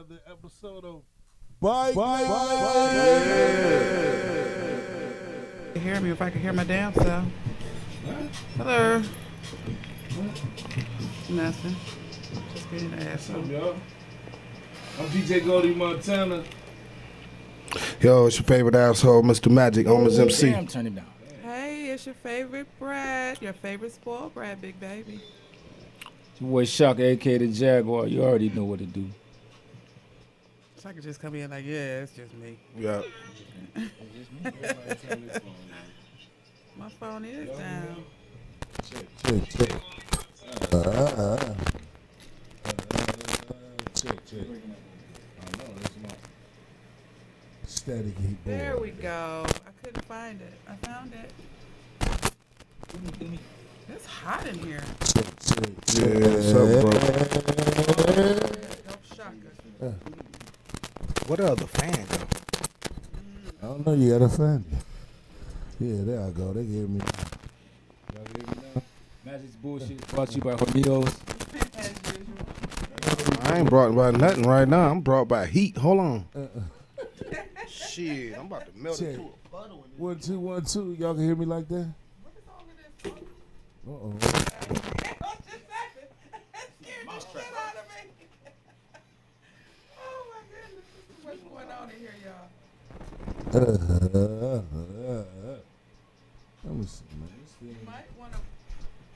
another episode of Bike. You hear me if I can hear my damn self. Hello. Nothing. Just getting the ass up. Yo, I'm DJ Goldie Montana. Yo, it's your favorite asshole, Mr. Magic, Owner's MC. Damn, turn him down. Hey, it's your favorite Brad. Your favorite spoiled Brad, big baby. It's your boy Shock, a.k.a. the Jaguar. You already know what to do. So I could just come in like, yeah, it's just me. Yeah. My phone is down. Check. Static heat board. There we go. I couldn't find it. I found it. It's hot in here. Yeah, what's up, bro? Don't shock us. What the other fan, though? I don't know, you got a fan. Yeah, there I go. They gave me. Magic's bullshit brought to you by Hornitos. As usual. I ain't brought by nothing right now. I'm brought by heat. Hold on. Shit, I'm about to melt Check. into a puddle. 1 2 1 2. Y'all can hear me like that? What is all of this? Uh-oh. Oh my goodness, what's going on in here, y'all? Let me see, man. You might want to.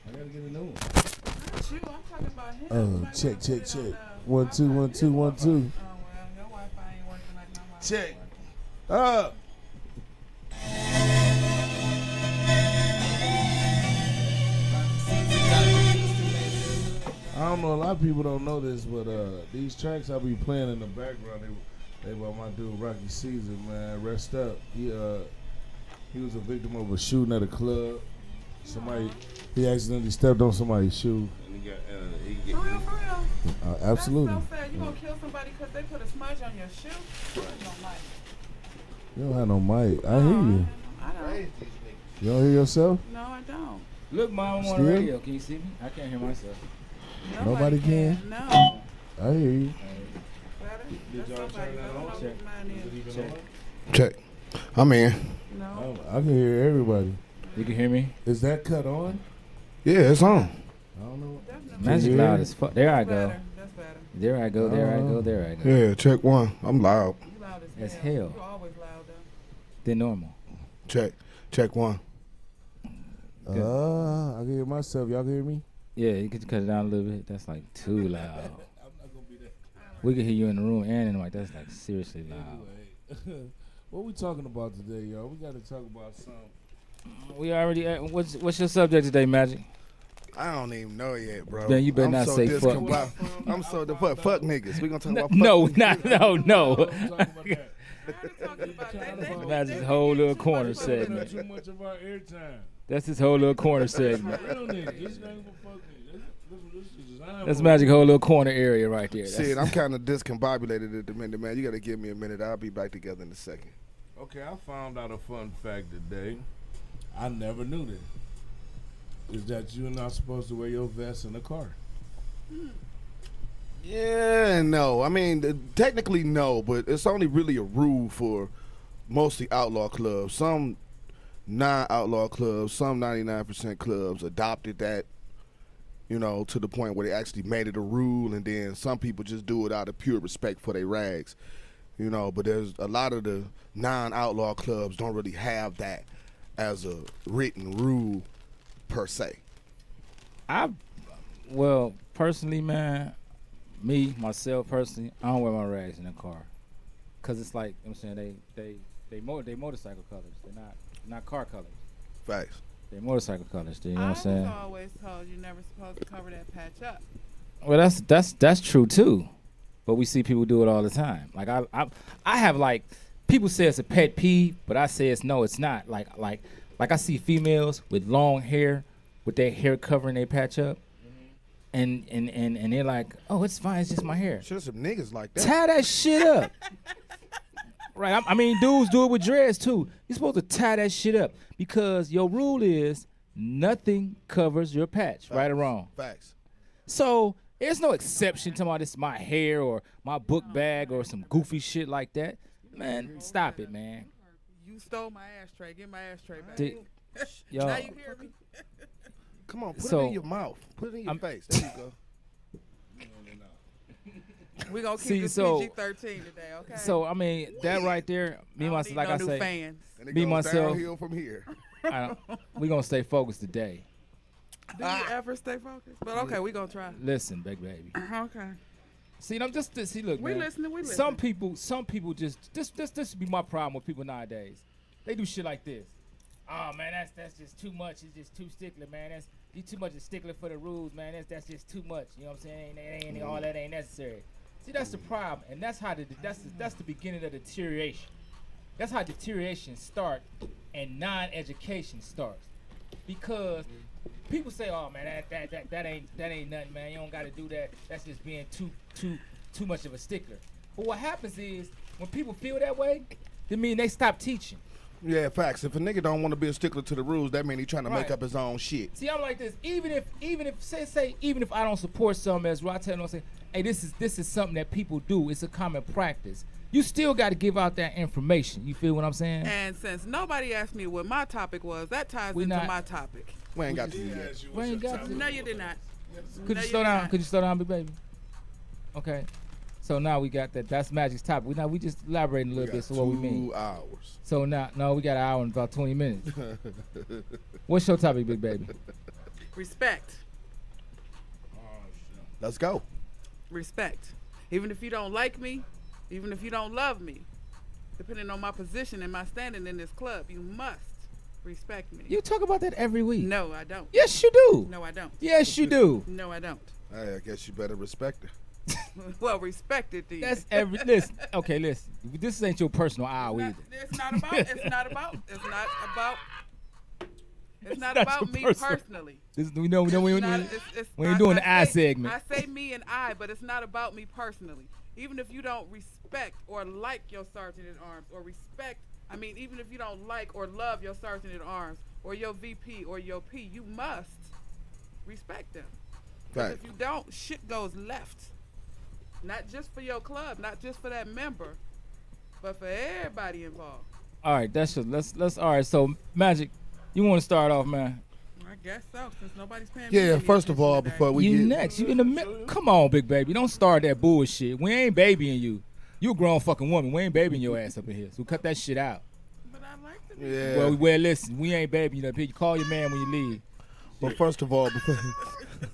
I gotta get a new one. Not you. I'm talking about him. Oh, You might check, wanna check, put it check. on, 1 2 1 2 1 2. Oh well, your Wi-Fi ain't working like my Wi-Fi. Check. I don't know, a lot of people don't know this, but these tracks I be playing in the background, they by my dude Rocky Caesar, man. Rest up. He was a victim of a shooting at a club. He accidentally stepped on somebody's shoe. For real, for real. Absolutely. That's so sad. You gonna kill somebody because they put a smudge on your shoe? You don't like it. You don't have no mic. I hear you. I don't. You don't hear yourself? No, I don't. Look, Mom, I'm on Still? the radio. Can you see me? I can't hear myself. Nobody can? No. I hear you. Better? Did y'all turn that on? Check. Check. Check. I'm in. No. I can hear everybody. You can hear me? Is that cut on? Yeah, it's on. I don't know. Definitely. Magic you loud hear? as fuck. There I go. Better. That's better. There I go. There I go. There I go. Yeah, check one. I'm loud. You loud As as hell. You're always loud though. They're normal. Check one. I can hear myself. Y'all can hear me? Yeah, you can cut it down a little bit. That's like too loud. We can hear you in the room and in the mic. That's like seriously loud. Anyway, what we talking about today, y'all? We got to talk about something. We already. What's your subject today, Magic? I don't even know yet, bro. Man, you better I'm not so say fuck. I'm so fuck niggas. We gonna talk about fuck No, niggas. no. Talk about that. Talking about that. Magic's whole little corner Taking segment. too much of our airtime. That's his whole little corner segment. Real niggas. This ain't for fuck niggas. This is designed That's for- Magic whole little corner area right there. Shit, I'm kind of discombobulated at the minute, man. You gotta give me a minute. I'll be back together in a second. Okay, I found out a fun fact today. I never knew this. Is that you're not supposed to wear your vest in a car. Yeah, no. I mean, technically no, but it's only really a rule for mostly outlaw clubs. Some non-outlaw clubs, some 99% clubs adopted that, you know, to the point where they actually made it a rule, and then some people just do it out of pure respect for their rags, you know. But there's a lot of the non-outlaw clubs don't really have that as a written rule per se. Well, personally, man, myself personally, I don't wear my rags in the car, cause it's like I'm saying they motorcycle colors. They're not car colors. Facts. They're motorcycle colors. You know what I I'm was saying? always told you're never supposed to cover that patch up. Well, that's true too, but we see people do it all the time. Like I have like people say it's a pet peeve, but I say it's not. Like I see females with long hair, with their hair covering their patch up, and they're like, oh, it's fine, it's just my hair. Sure, some niggas like that. Tie that shit up. Right, I mean, dudes do it with dreads too. You're supposed to tie that shit up because your rule is nothing covers your patch, right or wrong. Facts. So There's no exception to this my hair or my book bag or some goofy shit like that. Man, stop it, man. You stole my ashtray. Get my ashtray back. Yo, Now you hear me? Come on, put So, it in your mouth. Put it in your face. There you go. We gonna keep See, this so- PG-13 today, okay? so I mean that right there, me I don't myself, need like no I new say, fans. And it Me, goes myself- downhill from here. we gonna stay focused today. Do you ever stay focused? But okay, we gonna try. Listen, big baby. Okay. See, I'm just see. Look, We man. listening. We listening. Some people just this be my problem with people nowadays. They do shit like this. Oh man, that's just too much. It's just too stickler, man. You too much a stickler for the rules, man. That's just too much. You know what I'm saying? All that ain't necessary. See, that's the problem, and that's the beginning of deterioration. That's how deterioration starts, and non-education starts, because people say, "Oh man, that ain't nothing, man. You don't got to do that. That's just being too much of a stickler." But what happens is when people feel that way, that mean they stop teaching. Yeah, facts. If a nigga don't want to be a stickler to the rules, that mean he trying to make Right. up his own shit. See, I'm like this. Even if even if I don't support something as well, I tell them, I say, hey, this is something that people do. It's a common practice. You still got to give out that information. You feel what I'm saying? And since nobody asked me what my topic was, that ties We into not- my topic. We ain't got to do that. We ain't got to. No, you did not. Could No, you slow did down? not. Could you slow down, big baby? Okay. So now we got that. That's Magic's topic. We just elaborating a We little got bit. So what we 2 mean? hours. So now, no, we got an hour and about 20 minutes. What's your topic, big baby? Respect. Let's go. Respect. Even if you don't like me, even if you don't love me, depending on my position and my standing in this club, you must respect me. You talk about that every week. No, I don't. Yes, you do. No, I don't. Yes, you do. No, I don't. Hey, I guess you better respect her. Well, respect it, then. That's every. Listen. Okay, listen. This ain't your personal hour either. It's not about. It's not about. It's not about. It's not not about your me personal- personally. This, we know. It's We not- ain't it's we ain't not- doing the I say- segment. I say me and I, but it's not about me personally. Even if you don't respect or like your sergeant at arms, or respect, I mean, even if you don't like or love your sergeant at arms, or your VP or your P, you must respect them. 'Cause Right. if you don't, shit goes left. Not just for your club, not just for that member, but for everybody involved. All right, that's just let's. All right, so Magic, you want to start off, man? I guess so, since nobody's paying me. Yeah, any first of attention all, today. before we You get next. You in the come on, big baby. Don't start that bullshit. We ain't babying you. You a grown fucking woman. We ain't babying your ass up in here. So cut that shit out. But I like to be. yeah. Well, listen. We ain't babying you up here. You call your man when you leave. But first of all, before,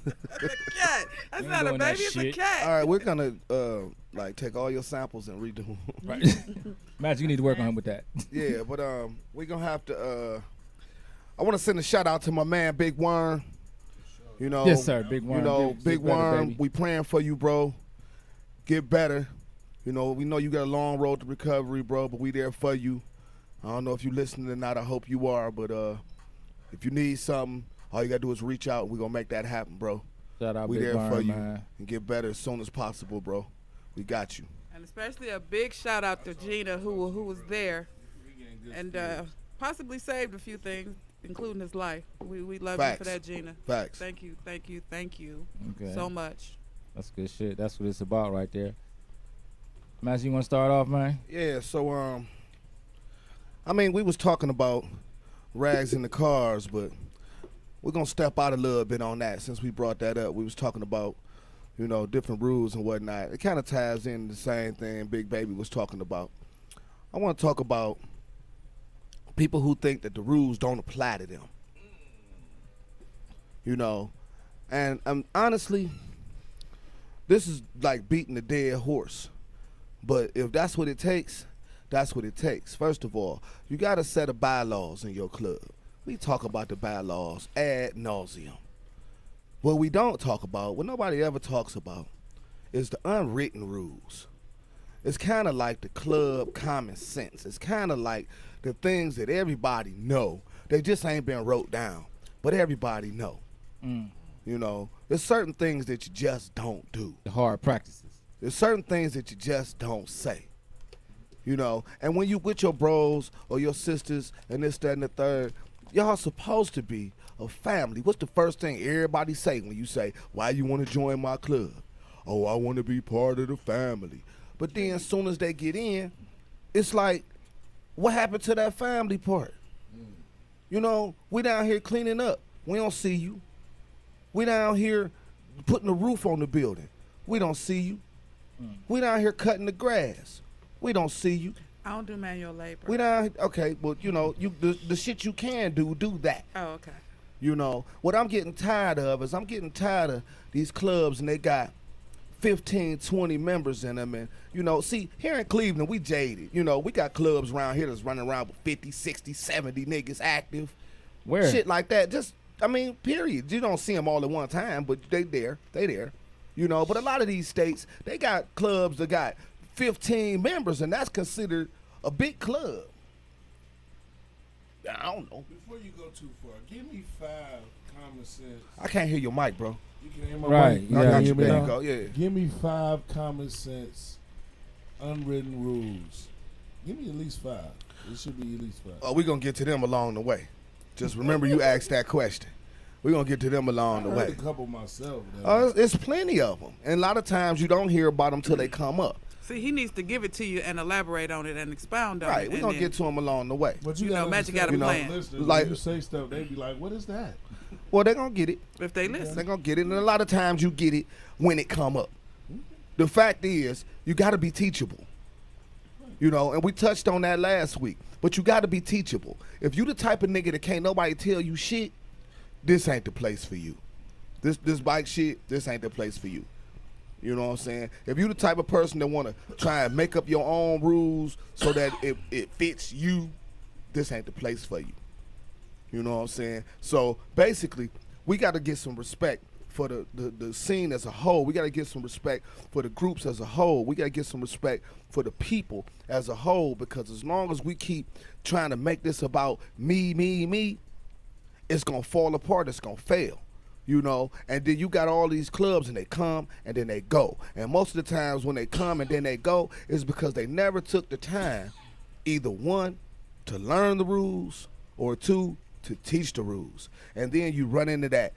That's a cat. That's ain't not a doing that baby. It's a shit. cat. all right, we're gonna like take all your samples and redo them. Right. Magic, you need to work on him with that. Yeah, but we're gonna have to. I want to send a shout out to my man Big Worm. You know, Yes, sir. Big Worm. You know, Get Big better, Worm. baby. We praying for you, bro. Get better. You know, we know you got a long road to recovery, bro, but we there for you. I don't know if you listening or not. I hope you are, but if you need something, all you gotta do is reach out, and we're gonna make that happen, bro. Shout out, We Big there Worm, for you man. and get better as soon as possible, bro. We got you. And especially a big shout out to Gina, who was there and possibly saved a few things, including his life. We love Facts. you for that, Gina. Facts. Thank you Okay. so much. That's good shit. That's what it's about right there. Magic, you want to start off, man? Yeah, so I mean, we was talking about rags in the cars, but we're gonna step out a little bit on that since we brought that up. We was talking about, you know, different rules and whatnot. It kind of ties in the same thing Big Baby was talking about. I want to talk about people who think that the rules don't apply to them. You know, and honestly, this is like beating a dead horse. But if that's what it takes, that's what it takes. First of all, you got a set of bylaws in your club. We talk about the bylaws ad nauseum. What we don't talk about, what nobody ever talks about, is the unwritten rules. It's kind of like the club common sense. It's kind of like the things that everybody know. They just ain't been wrote down, but everybody know. You know, there's certain things that you just don't do. The hard practices. There's certain things that you just don't say. You know, and when you with your bros or your sisters and this, that, and the third, y'all supposed to be a family. What's the first thing everybody say when you say, why you want to join my club? Oh, I want to be part of the family. But then as soon as they get in, it's like, what happened to that family part? You know, we down here cleaning up. We don't see you. We down here putting a roof on the building. We don't see you. We down here cutting the grass. We don't see you. I don't do manual labor. We down, okay, well, you know, the shit you can do that. Oh, okay. You know, what I'm getting tired of is I'm getting tired of these clubs and they got 15, 20 members in them. And, you know, see, here in Cleveland, we jaded. You know, we got clubs around here that's running around with 50, 60, 70 niggas active. Where? Shit like that. Just, I mean, period. You don't see them all at one time, but they there. You know, but a lot of these states, they got clubs that got 15 members, and that's considered a big club. I don't know. Before you go too far, give me 5 common sense. I can't hear your mic, bro. You can hear my Right, mic? No, yeah, got Hear you. me There now? you go. Yeah. Give me 5 common sense, unwritten rules. Give me at least 5. It should be at least 5. Oh, we're going to get to them along the way. Just remember you asked that question. We're going to get to them along the I way. heard a couple myself. Though. It's plenty of them. And a lot of times you don't hear about them till they come up. See, he needs to give it to you and elaborate on it and expound on it. Right, we're and going to then- get to them along the way. But you know, gotta Magic got a understand, plan. listeners, Like- when you say stuff, they be like, what is that? Well, they're going to get it. If they listen. They're going to get it. And a lot of times you get it when it come up. The fact is, you got to be teachable. You know, and we touched on that last week. But you got to be teachable. If you the type of nigga that can't nobody tell you shit, this ain't the place for you. This bike shit, this ain't the place for you. You know what I'm saying? If you the type of person that want to try and make up your own rules so that it fits you, this ain't the place for you. You know what I'm saying? So basically, we got to get some respect for the scene as a whole. We got to get some respect for the groups as a whole. We got to get some respect for the people as a whole, because as long as we keep trying to make this about me, it's going to fall apart. It's going to fail. You know, and then you got all these clubs and they come and then they go. And most of the times when they come and then they go is because they never took the time, either 1, to learn the rules, or 2, to teach the rules. And then you run into that.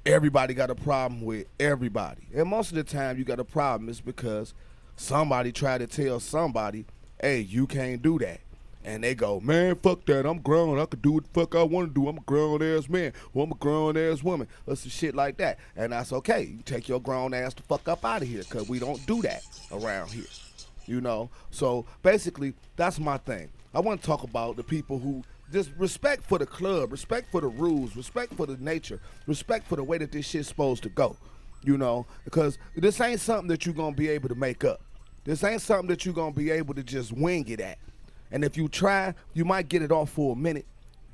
Everybody got a problem with everybody. And most of the time you got a problem is because somebody tried to tell somebody, hey, you can't do that. And they go, man, fuck that. I'm grown. I can do what the fuck I want to do. I'm a grown-ass man. Well, I'm a grown-ass woman. Or some shit like that. And that's okay. You take your grown ass the fuck up out of here, because we don't do that around here. You know? So, basically, that's my thing. I want to talk about the people who just respect for the club, respect for the rules, respect for the nature, respect for the way that this shit's supposed to go. You know? Because this ain't something that you're going to be able to make up. This ain't something that you're going to be able to just wing it at. And if you try, you might get it off for a minute,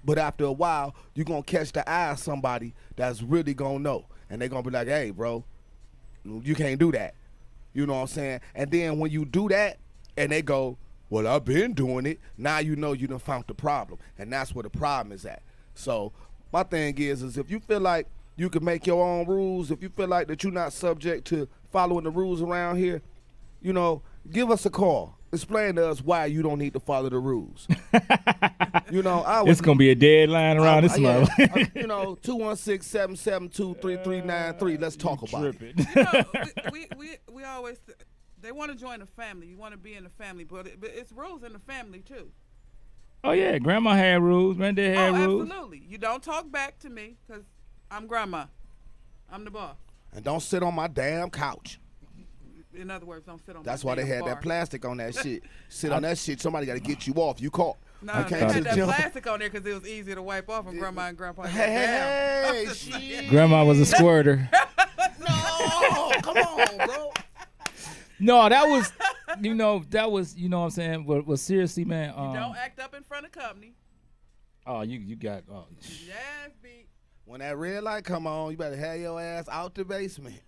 but after a while, you're going to catch the eye of somebody that's really going to know. And they're going to be like, hey, bro, you can't do that. You know what I'm saying? And then when you do that, and they go, well, I've been doing it, now you know you done found the problem. And that's where the problem is at. So my thing is if you feel like you can make your own rules, if you feel like that you're not subject to following the rules around here, you know, give us a call. Explain to us why you don't need to follow the rules. You know, It's gonna be a deadline around this month. you know, 216-772-3393. Let's talk about it. Tripping. You know, we always, they want to join a family. You want to be in a family, but it's rules in the family too. Oh yeah, grandma had rules, granddad had rules. Absolutely. You don't talk back to me because I'm grandma. I'm the boss. And don't sit on my damn couch. In other words, don't sit on. That's my why they damn had bar. that plastic on that shit. Sit on that shit. Somebody got to get you off. You caught. No, You they can't had just that jump. plastic on there because it was easier to wipe off, and grandma and grandpa. Hey, Damn. shit. Grandma was a squirter. No, come on, bro. No, that was, you know what I'm saying. But seriously, man. Don't act up in front of company. Oh, you got. Oh, Yes, B. When that red light come on, you better have your ass out the basement.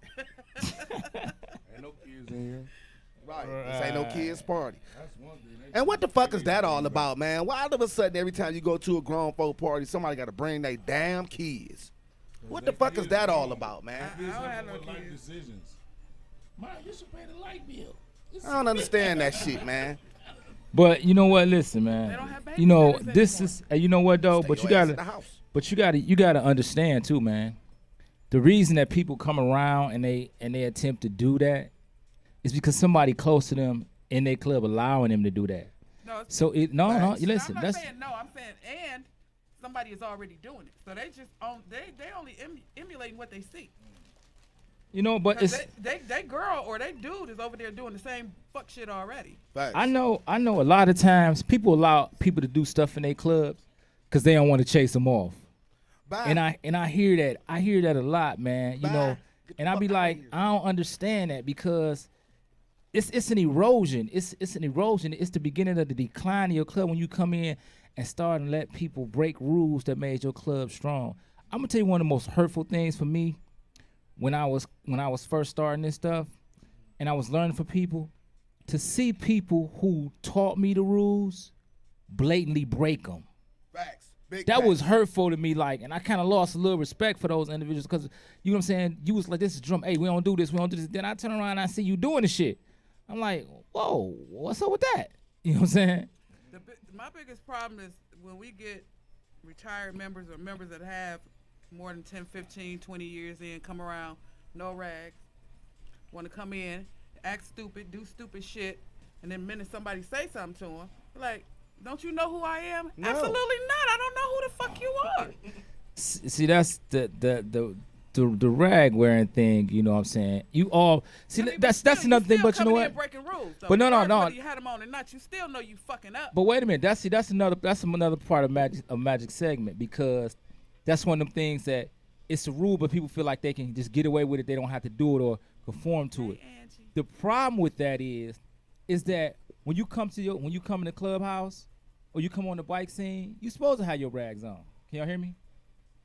Ain't no kids in here. Right. This ain't no kids party. That's one thing. And what the fuck is that all about, man? Why all of a sudden every time you go to a grown folk party, somebody got to bring their damn kids? What the fuck is that all about, man? Kids I don't have have no life kids. decisions. Mom, you should pay the light bill. I don't understand that shit, man. But you know what? Listen, They man. don't have You know babysitters this anymore. is. You know what though? Stay But you your ass gotta. in the house. But you gotta understand too, man. The reason that people come around and they attempt to do that is because somebody close to them in their club allowing them to do that. No, it's, So it no. Facts. You listen. I'm not That's saying no. I'm saying and somebody is already doing it. So they just they only emulating what they see. you know. But 'Cause it's. they girl or they dude is over there doing the same fuck shit already. Facts. I know a lot of times people allow people to do stuff in their clubs because they don't want to chase them off. Bye. And I hear that a lot, man. You Bye. know, Get the and I be fuck outta like, here. I don't understand that because it's an erosion. It's an erosion. It's the beginning of the decline of your club when you come in and start and let people break rules that made your club strong. I'm gonna tell you one of the most hurtful things for me when I was first starting this stuff and I was learning for people to see people who taught me the rules blatantly break them. Facts. Big That facts. was hurtful to me, like, and I kind of lost a little respect for those individuals because, you know what I'm saying, you was like, this is drum, hey, we don't do this. Then I turn around and I see you doing the shit. I'm like, whoa, what's up with that? You know what I'm saying? My biggest problem is when we get retired members or members that have more than 10, 15, 20 years in, come around, no rags, want to come in, act stupid, do stupid shit, and then the minute somebody say something to them, like, don't you know who I am? No. Absolutely not. I don't know who the fuck you are. See, that's the rag wearing thing, you know what I'm saying? You all, see, I mean, that's still, another thing, still but you know coming in what? breaking rules, though. But no, Whether you had them on or not, you still know you fucking up. But wait a minute, that's another part of Magic segment because that's one of them things that it's a rule, but people feel like they can just get away with it. They don't have to do it or conform to it. Hey, Angie. The problem with that is that when you come in the clubhouse or you come on the bike scene, you supposed to have your rags on. Can y'all hear me?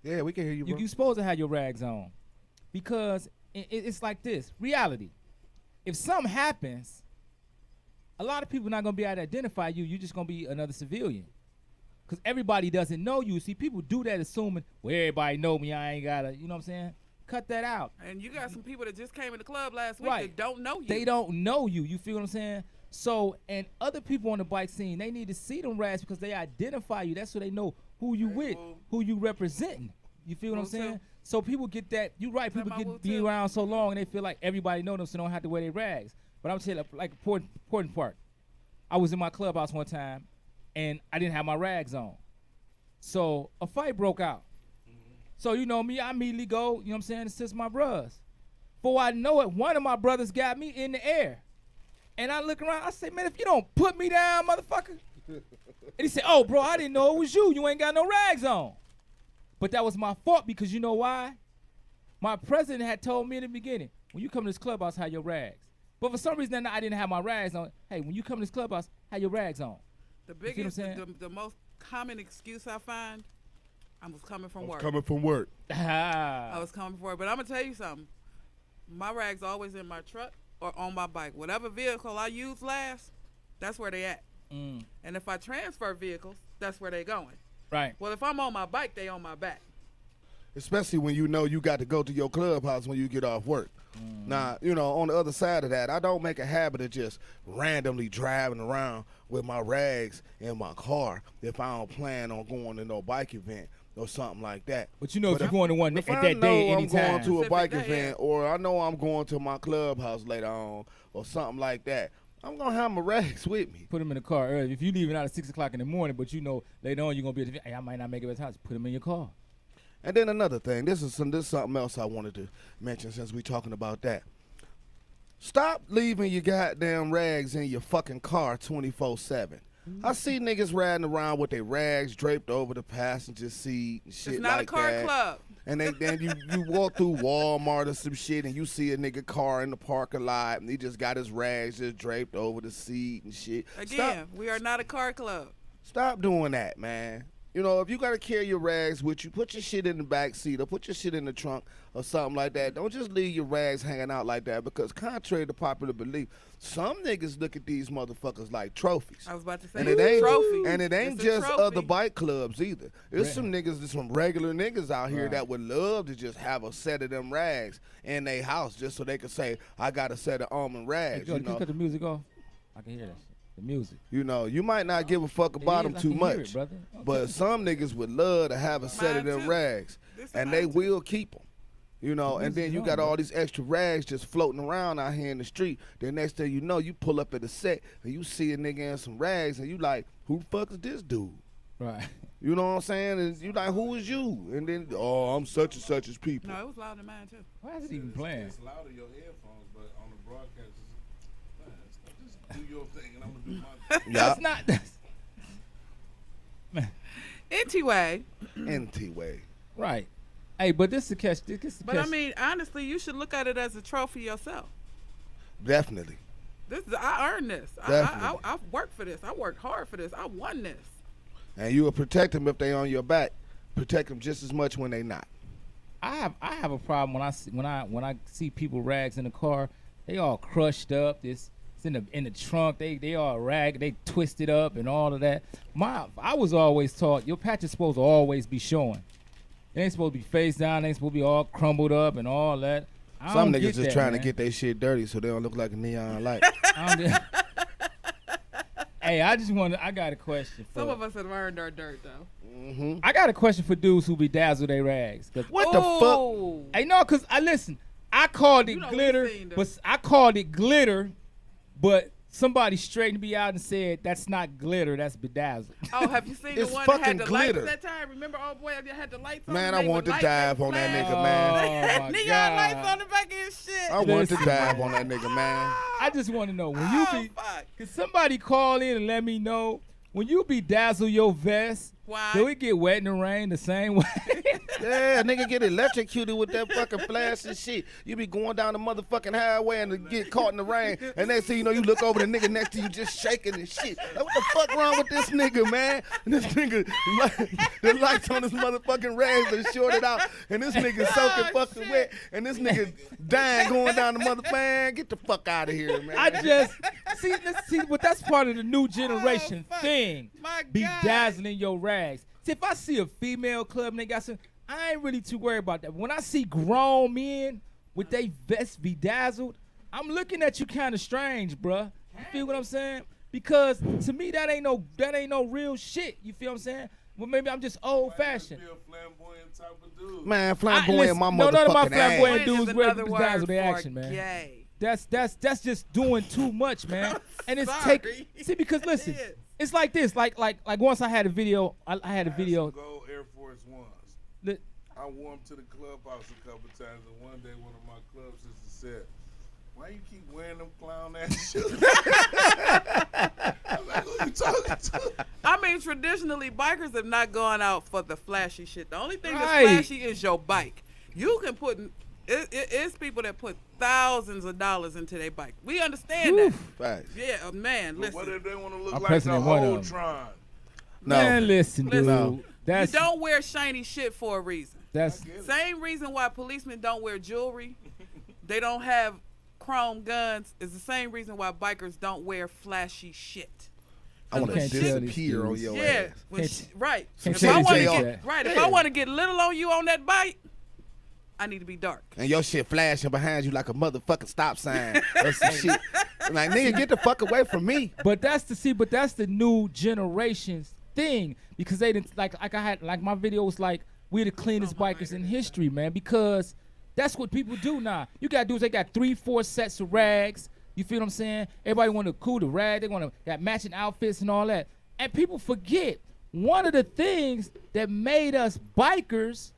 Yeah, we can hear you, bro. You supposed to have your rags on because it's like this reality. If something happens, a lot of people not gonna be able to identify you. You're just gonna be another civilian because everybody doesn't know you. See, people do that assuming, well, everybody know me. I ain't gotta, you know what I'm saying? Cut that out. And you got some people that just came in the club last week Right. that don't know you. They don't know you. You feel what I'm saying? So, and other people on the bike scene, they need to see them rags because they identify you. That's so they know who you with, who you representing. You feel what I'm Woo saying? too. So people get that. You're right. That People my woo get be too. around so long and they feel like everybody know them, so they don't have to wear their rags. But I'm saying like important part. I was in my clubhouse one time, and I didn't have my rags on. So a fight broke out. So you know me, I immediately go, you know what I'm saying, assist my bros. Before I know it, one of my brothers got me in the air. And I look around, I say, man, if you don't put me down, motherfucker. And he said, oh, bro, I didn't know it was you. You ain't got no rags on. But that was my fault because you know why? My president had told me in the beginning, when you come to this clubhouse, have your rags. But for some reason, I didn't have my rags on. Hey, when you come to this clubhouse, have your rags on. The what I'm biggest, saying? the most common excuse I find, I was coming from work. Coming from work. I was coming from work. But I'm going to tell you something. My rags always in my truck or on my bike. Whatever vehicle I use last, that's where they at. Mm, And if I transfer vehicles, that's where they going. right. Well, if I'm on my bike, they on my back. Especially when you know you got to go to your clubhouse when you get off work. Now, you know, on the other side of that, I don't make a habit of just randomly driving around with my rags in my car if I don't plan on going to no bike event or something like that. But you know, if you're if- going to one If at I that know day, I'm anytime. going to a bike Specific day, event or I know I'm going to my clubhouse later on or something like that, I'm going to have my rags with me. Put them in the car early. If you're leaving out at 6 o'clock in the morning, but you know later on you're gonna be at the event, hey, I might not make it to the house. Put them in your car. And then another thing, this is something else I wanted to mention since we talking about that. Stop leaving your goddamn rags in your fucking car 24/7. I see niggas riding around with their rags draped over the passenger seat and shit It's not like a car that. club. And then you walk through Walmart or some shit and you see a nigga car in the parking lot and he just got his rags just draped over the seat and shit. Again, we are not a car club. Stop doing that, man. You know, if you gotta carry your rags with you, put your shit in the back seat or put your shit in the trunk or something like that. Don't just leave your rags hanging out like that because contrary to popular belief, some niggas look at these motherfuckers like trophies. I was about to say And it ain't trophy. and it ain't It's a just trophy. other bike clubs either. There's Right. some niggas, there's some regular niggas out here Right. that would love to just have a set of them rags in their house just so they could say, I got a set of almond Hey, rags. Jordan, You can you know, cut the music off? I can hear that shit. The music. You know, you might not give a fuck about It them is, I too can hear much, it, brother. but some niggas would love to have a set of Mine them too. rags, This is and mine they too. will keep them. You know, The and then music's you on, got bro. all these extra rags just floating around out here in the street. Then next thing you know, you pull up at the set and you see a nigga in some rags, and you like, who the fuck is this dude? Right. You know what I'm saying? And you like, who is you? And then, oh, I'm such and such as people. No, it was louder than mine too. Why is it even playing? It's loud in your headphones, but on the broadcast, just do your thing, and I'm gonna do my thing. Yeah, That's not. That's, Anyway, anyway. right. Hey, but this is the catch. This is the but catch. I mean, honestly, you should look at it as a trophy yourself. Definitely. I earned this. Definitely. I've worked for this. I worked hard for this. I won this. And you will protect them if they on your back. Protect them just as much when they not. I have a problem when I see people rags in the car. They all crushed up. It's in the trunk. They all rag. They twisted up and all of that. I was always taught your patch is supposed to always be showing. It ain't supposed to be face down. It ain't supposed to be all crumbled up and all that. I Some don't niggas get just that, trying man. to get their shit dirty so they don't look like a neon light. I don't get- Hey, I got a question for. Some of us have earned our dirt though. Mm-hmm. I got a question for dudes who bedazzle their rags. 'Cause- What the fuck? Oh. Hey, no, cause I called it You know, we glitter, seen them. but I called it glitter, but somebody straightened me out and said that's not glitter, that's bedazzled. Oh, have you seen the It's one that had fucking the glitter. lights that time? Remember, old boy that had the lights on? Man, and I they want would to light dive that on that flash. nigga, man. Oh, my Neon God. lights on the back of his shit. I want to Listen. dive on that nigga, man. I just want to know when you Oh, be, fuck. can somebody call in and let me know when you bedazzle your vest? Why? Do it get wet in the rain the same way? Yeah, nigga get electrocuted with that fucking flash and shit. You be going down the motherfucking highway and get caught in the rain, and next thing you know, you look over the nigga next to you just shaking and shit. Like, what the fuck wrong with this nigga, man? And this nigga, the lights on his motherfucking rags are shorted out, and this nigga soaking Oh, fucking shit. wet, and this nigga dying going down the motherfucking. Get the fuck out of here, man. I just see, but that's part of the new generation Oh, fuck. thing. My God. Bedazzling your rags. See, if I see a female club and they got some, I ain't really too worried about that. When I see grown men with they vests bedazzled, I'm looking at you kind of strange, bruh. You feel what I'm saying? Because to me that ain't no real shit. You feel what I'm saying? Well, maybe I'm just old fashioned. Be a flamboyant type of dude. Man, flamboyant my no, none of my motherfucking flamboyant ass. dudes is wear another bedazzle word their for action, man. Gay. That's just doing too much, man. And it's Sorry. see because listen, It is. it's like this, like once I had a video, I had a video. Gold Air Force Ones. that- I wore them to the clubhouse a couple times, and one day one of my club sisters said, "Why you keep wearing them clown ass shoes?" I'm like, who you talking to? I mean, traditionally, bikers have not gone out for the flashy shit. The only thing Right. that's flashy is your bike. You can put, it's people that put thousands of dollars into their bike. We understand that. Facts. Yeah, man, But what listen. if they want to look I'm like the pressing one of 'em. Voltron? No. Man, listen, dude. No. That's You don't wear shiny shit for a reason. that's Get it. Same reason why policemen don't wear jewelry, they don't have chrome guns, is the same reason why bikers don't wear flashy shit. I want to can't tell these disappear on dudes. your Yeah, ass. when Can't- right. can't If tell I these want to dudes get that. right, if Yeah. I want to get little on you on that bike, I need to be dark. And your shit flashing behind you like a motherfucking stop sign or some shit. Like, nigga, get the fuck away from me. but that's the new generation's thing because they didn't like I had like my video was like we're the cleanest bikers in history, man, because that's what people do now. You got dudes they got 3-4 sets of rags. You feel what I'm saying? Everybody want to cool the rag. They want to got matching outfits and all that. And people forget one of the things that made us bikers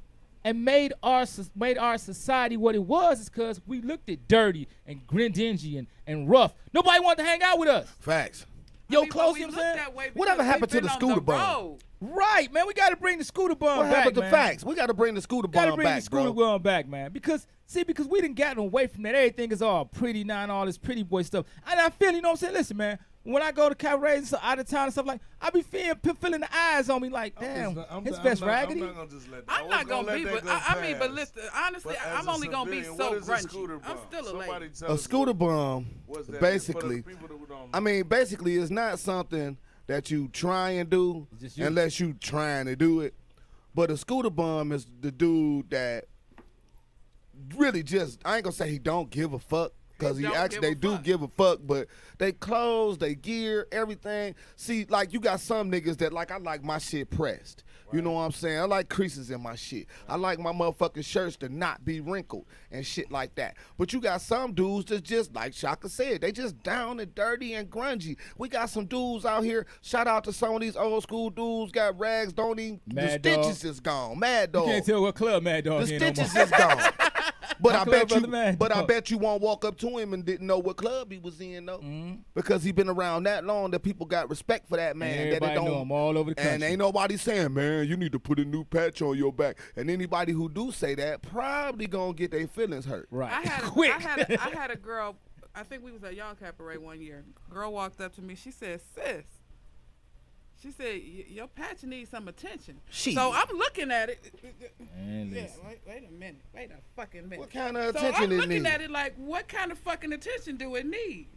and made our society what it was is because we looked at dirty and dingy and rough. Nobody wanted to hang out with us. Facts. Yo, I mean, but close, we you know look what I'm saying? that way Whatever because happened to we've the been on scooter bum? road. Right, man. We got to bring the scooter bum What back, happened to man. facts? We got to bring the scooter Got to bomb bring the back, scooter bro. bum back, man. Because we didn't gotten away from that. Everything is all pretty now and all this pretty boy stuff. And I feel, you know what I'm saying? Listen, man. When I go to cabarets and stuff, out of town and stuff like, I be feeling the eyes on me like, damn, his vest raggedy. I'm not gonna just let that. I I'm was not gonna be, let but that go I mean, but past. listen, honestly, But as I'm a only gonna be civilian, so what is a grungy. scooter I'm bum? still a Somebody lady. tell A us scooter what- bomb, what's that? For the basically, people that don't I mean, basically, it's not something that you try and do Just you. unless you trying to do it. But a scooter bum is the dude that really just, I ain't gonna say he don't give a fuck. Because They he don't actually, they give a do fuck. give a fuck, but they clothes, they gear, everything. See, like you got some niggas that like, I like my shit pressed. You know what I'm saying? I like creases in my shit. I like my motherfucking shirts to not be wrinkled and shit like that. But you got some dudes that just, like Shaka said, they just down and dirty and grungy. We got some dudes out here, shout out to some of these old school dudes, got rags, don't even, Mad the Dog. stitches is gone. Mad Dog. You can't tell what club Mad Dog The in no more. stitches is gone. But What I club bet Brother you, Mad but I Dog? bet you won't walk up to him and didn't know what club he was in though, because he been around that long that people got respect for that man. And that everybody it don't, know him all over the country. and ain't nobody saying, man, you need to put a new patch on your back. And anybody who do say that probably gonna get their feelings hurt. right. I had Quick. I had a girl. I think we was at Y'all Cabaret one year. Girl walked up to me. She said, "Sis," she said, "your patch needs some attention." Shit. So I'm looking at it. Man, Yeah, listen. wait a minute. Wait a fucking minute. What kind of So attention I'm it looking need? at it like, what kind of fucking attention do it need?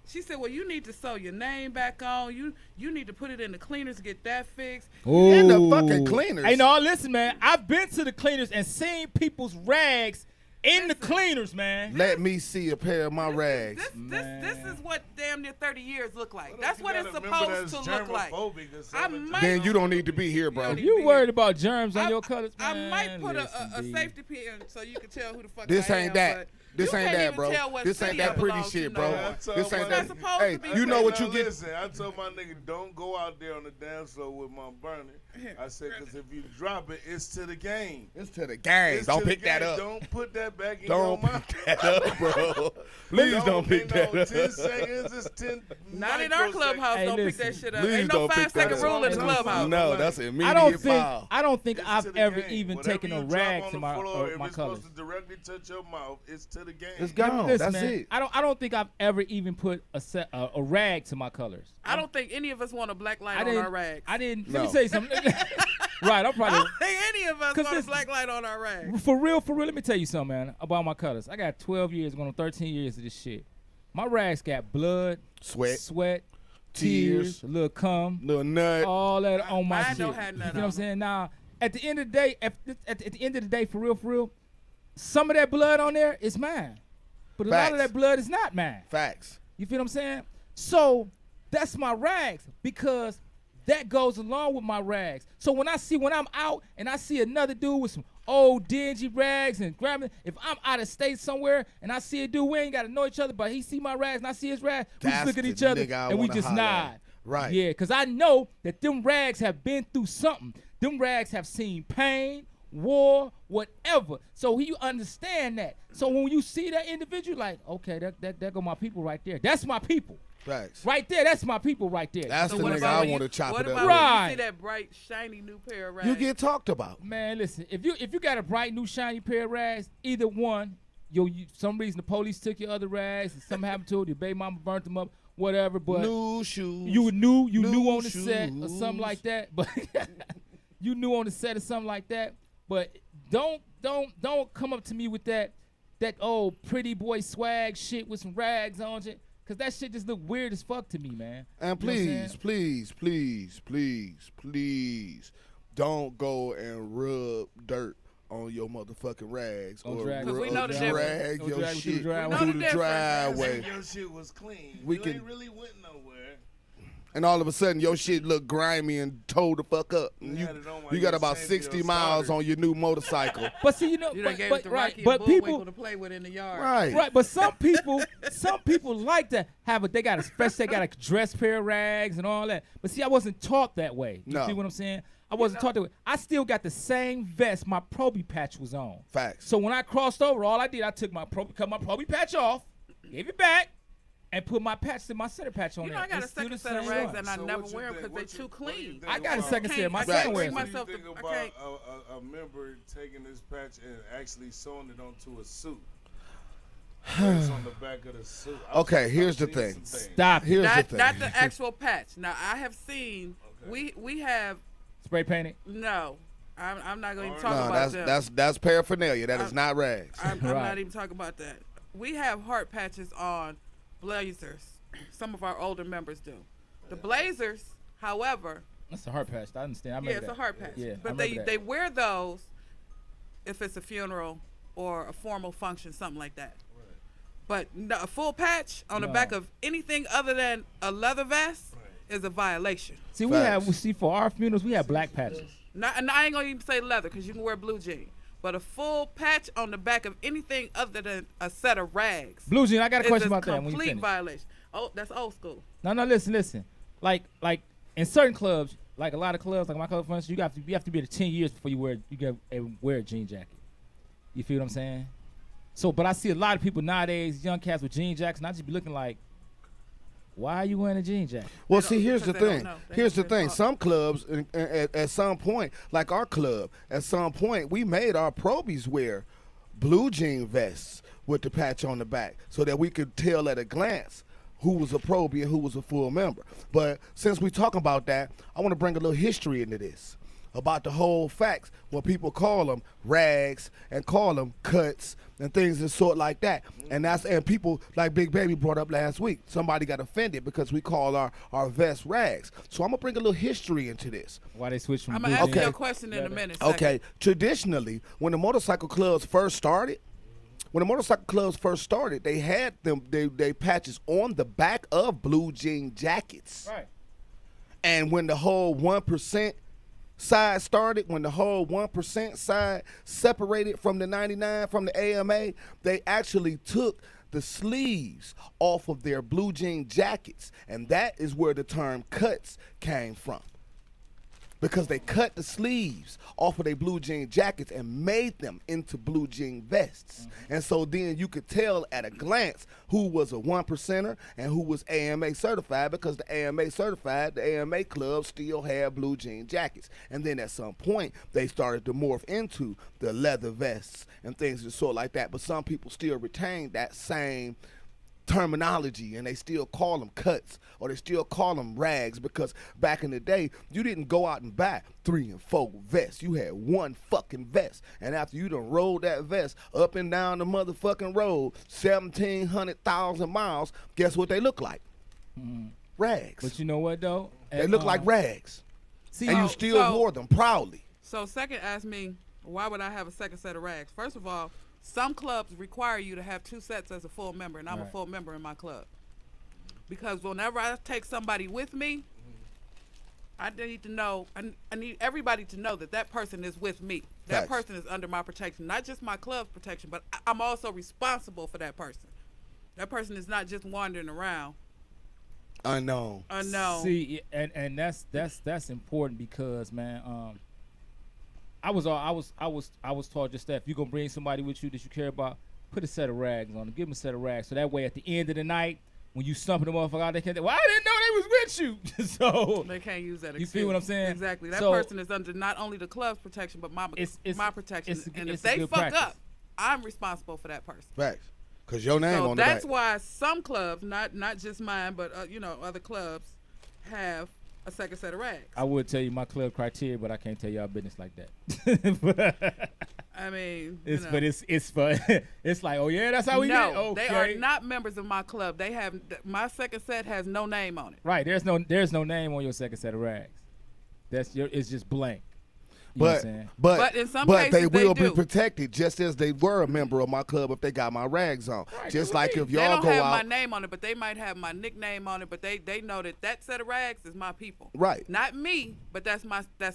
She said, well, you need to sew your name back on. You need to put it in the cleaners to get that fixed. In the Ooh. fucking cleaners. Hey, no, listen, man. I've been to the cleaners and seen people's rags in the cleaners, man. Let me see a pair of my rags. This is what damn near 30 years look like. What That's if what you it's got a member supposed to that's look like. germophobic or I something? might- Then you don't need to be here, bro. don't need- You worried about germs on your colors, I man? might put Listen, a B. safety pin so you can tell who the fuck This I ain't am, that. but This you ain't can't that, even bro. tell what This ain't city that I pretty belong shit, to bro. no I more. told This my ain't Not that. supposed Hey, to be. you know Hey, what now you get? Listen, I told my nigga, don't go out there on the dance floor with my burner. I said, because if you drop it, it's to the game. It's to the gang. It's Don't to the pick that game. up. Don't put that back in Don't your mouth. pick that up, bro. Please don't pick that up. 10 seconds, it's 10 Not in our microseconds. clubhouse. Hey, don't pick listen. that shit up. Please Ain't no don't pick 5-second that rule up. in the clubhouse. No, that's an immediate I don't think foul. It's I've to the ever game. even Whatever taken a you drop rag on to the my floor, if my it's colors. supposed to directly touch your mouth, it's to the game. It's gone. Listen, That's man, it. I don't think I've ever even put a rag to my colors. I don't think any of us want a black light I on didn't. our rags. I didn't. No. Let me say something. Right, I'm I probably don't think any of us 'Cause want a this- black light on our rags. for real. Let me tell you something, man, about my colors. I got 12 years, going on 13 years of this shit. My rags got blood, Sweat, tears, tears. a little cum, little nut. all that on my I shit. don't have none You know what I'm on saying? Now, at the end of the day, at the end of the day, for real, some of that blood on there is mine, but a lot of Facts. that blood is not mine. Facts. You feel what I'm saying? So that's my rags because that goes along with my rags. So when I'm out and I see another dude with some old dingy rags and grabbing, if I'm out of state somewhere and I see a dude, we ain't got to know each other, but he see my rags and I see his rags, we just That's look at the each other nigga I and we wanna just holler nod. at. Right. Yeah, because I know that them rags have been through something. Them rags have seen pain, war, whatever. So you understand that. So when you see that individual, like, okay, that go my people right there. That's my people. Facts. Right there, that's my people right there. That's So the what nigga about I when want to you- chop what it up about with. when Right. you see that bright, shiny new pair of rags? You get talked about. Man, listen, if you got a bright new shiny pair of rags, either one, some reason the police took your other rags and something happened to it, your baby mama burnt them up, whatever, but New shoes. you knew new on the set or shoes. something like that, but you knew on the set or something like that, but don't come up to me with that old pretty boy swag shit with some rags on it, cause that shit just look weird as fuck to me, man. And You know what I'm please, saying? please, don't go and rub dirt on your motherfucking rags Don't or drag- 'Cause we know the difference. drag Don't your drag 'em through the shit driveway. through We know the the difference. driveway. If your shit was clean. We You can- ain't really went nowhere. And all of a sudden your shit look grimy and towed the fuck up. And You had it on while you you got was about changing 60 your miles starters. on your new motorcycle. But see, you know, You done but, gave but, it to right, Rocky but and people, Bullwinkle to play with in the yard. Right. right, but some people like to have they got they got a dress pair of rags and all that. But see, I wasn't taught that way. You No. see what I'm saying? I wasn't taught that way. I still got the same vest my Proby patch was on. Facts. So when I crossed over, all I did, I took cut my Proby patch off, gave it back, and put my center patch on You know, there. I got a It's still second the set of same rags one. and I So never what you wear them think- because what they you- too what do you clean. think I got a about- second set. My I son can't wears bring it. What do you myself think to- I about can't- a member taking this patch and actually sewing it onto a suit? It's on the back of the suit. Okay, I've here's the seen thing. some things. Stop it. Here's the Not, thing. not the actual patch. Now I have seen. Okay. We have Spray painted. no. I'm not going to even No, talk No, about them. that's paraphernalia. That is I'm- not rags. I'm Right. not even talking about that. We have heart patches on blazers. Some of our older members do. The blazers, however, That's a heart patch. I understand. I yeah, remember it's that. a heart patch. Yeah, I but remember that. they wear those if it's a funeral or a formal function, something like that. But no, a full patch on the No. back of anything other than a leather vest is a violation. See, Facts. for our funerals, we have black patches. Not, and I ain't gonna even say leather because you can wear blue jean. But a full patch on the back of anything other than a set of rags Blue jean, I got a is question a about that when you complete finish. violation. Oh, that's old school. No, listen. Like in certain clubs, like a lot of clubs, like my club, for instance, you have to be there 10 years before you wear a jean jacket. You feel what I'm saying? So, but I see a lot of people nowadays, young cats with jean jackets, and I just be looking like, why are you wearing a jean jacket? Well, They see, don't- here's the because they don't thing. know. They Here's the haven't been thing. taught. Some clubs, at some point, like our club, at some point, we made our probies wear blue jean vests with the patch on the back so that we could tell at a glance who was a probie and who was a full member. But since we talking about that, I want to bring a little history into this about the whole facts when people call them rags and call them cuts and things and sort like that. And people like Big Baby brought up last week. Somebody got offended because we call our vest rags. So I'm gonna bring a little history into this. Why they switch from I'm blue gonna ask jeans? you Okay. a question in a minute. Okay, traditionally, when the motorcycle clubs first started, they had they patches on the back of blue jean jackets. Right. And when the whole 1% side started, when the whole 1% side separated from the 99, from the AMA, they actually took the sleeves off of their blue jean jackets. And that is where the term cuts came from. Because they cut the sleeves off of their blue jean jackets and made them into blue jean vests. And so then you could tell at a glance who was a 1%er and who was AMA certified, because the AMA certified, the AMA club still had blue jean jackets. And then at some point, they started to morph into the leather vests and things of sort like that. But some people still retain that same terminology, and they still call them cuts or they still call them rags, because back in the day you didn't go out and buy 3 and 4 vests. You had one fucking vest, and after you done rolled that vest up and down the motherfucking road 1,700,000 miles, guess what they look like? Rags. But you know what though? They look like rags, See, and you So- still so- wore them proudly. So second asked me, why would I have a second set of rags? First of all, some clubs require you to have 2 sets as a full member, and I'm a Right. full member in my club. Because whenever I take somebody with me, I need to know, I need everybody to know that that person is with me. That Facts. person is under my protection, not just my club's protection, but I'm also responsible for that person. That person is not just wandering around Unknown. unknown. See, and that's important because, man, I was taught just that if you're gonna bring somebody with you that you care about, put a set of rags on them, give them a set of rags, so that way at the end of the night, when you stumping the motherfucker out, they can't. Well, I didn't know they was with you. So They can't use that. You excuse. feel what I'm saying? Exactly. That So- person is under not only the club's protection, but my protection. it's a- And it's if a they good fuck practice. up, I'm responsible for that person. Facts. Because your name So on the that's back. why some clubs, not just mine, but other clubs, have a second set of rags. I would tell you my club criteria, but I can't tell y'all business like that. I mean, It's but it's fun. It's like, oh yeah, that's how we no, met. Okay. they are not members of my club. They have my second set has no name on it. Right. There's no name on your second set of rags. It's just blank. You know what I'm But saying? But in some they cases, they will be do. protected just as they were a member of my club if they got my rags on. Right, Just what like do you if They y'all don't go have my out, name on it, but they might have my nickname on it. But they know that set of rags is my people. Right. Not me, but that's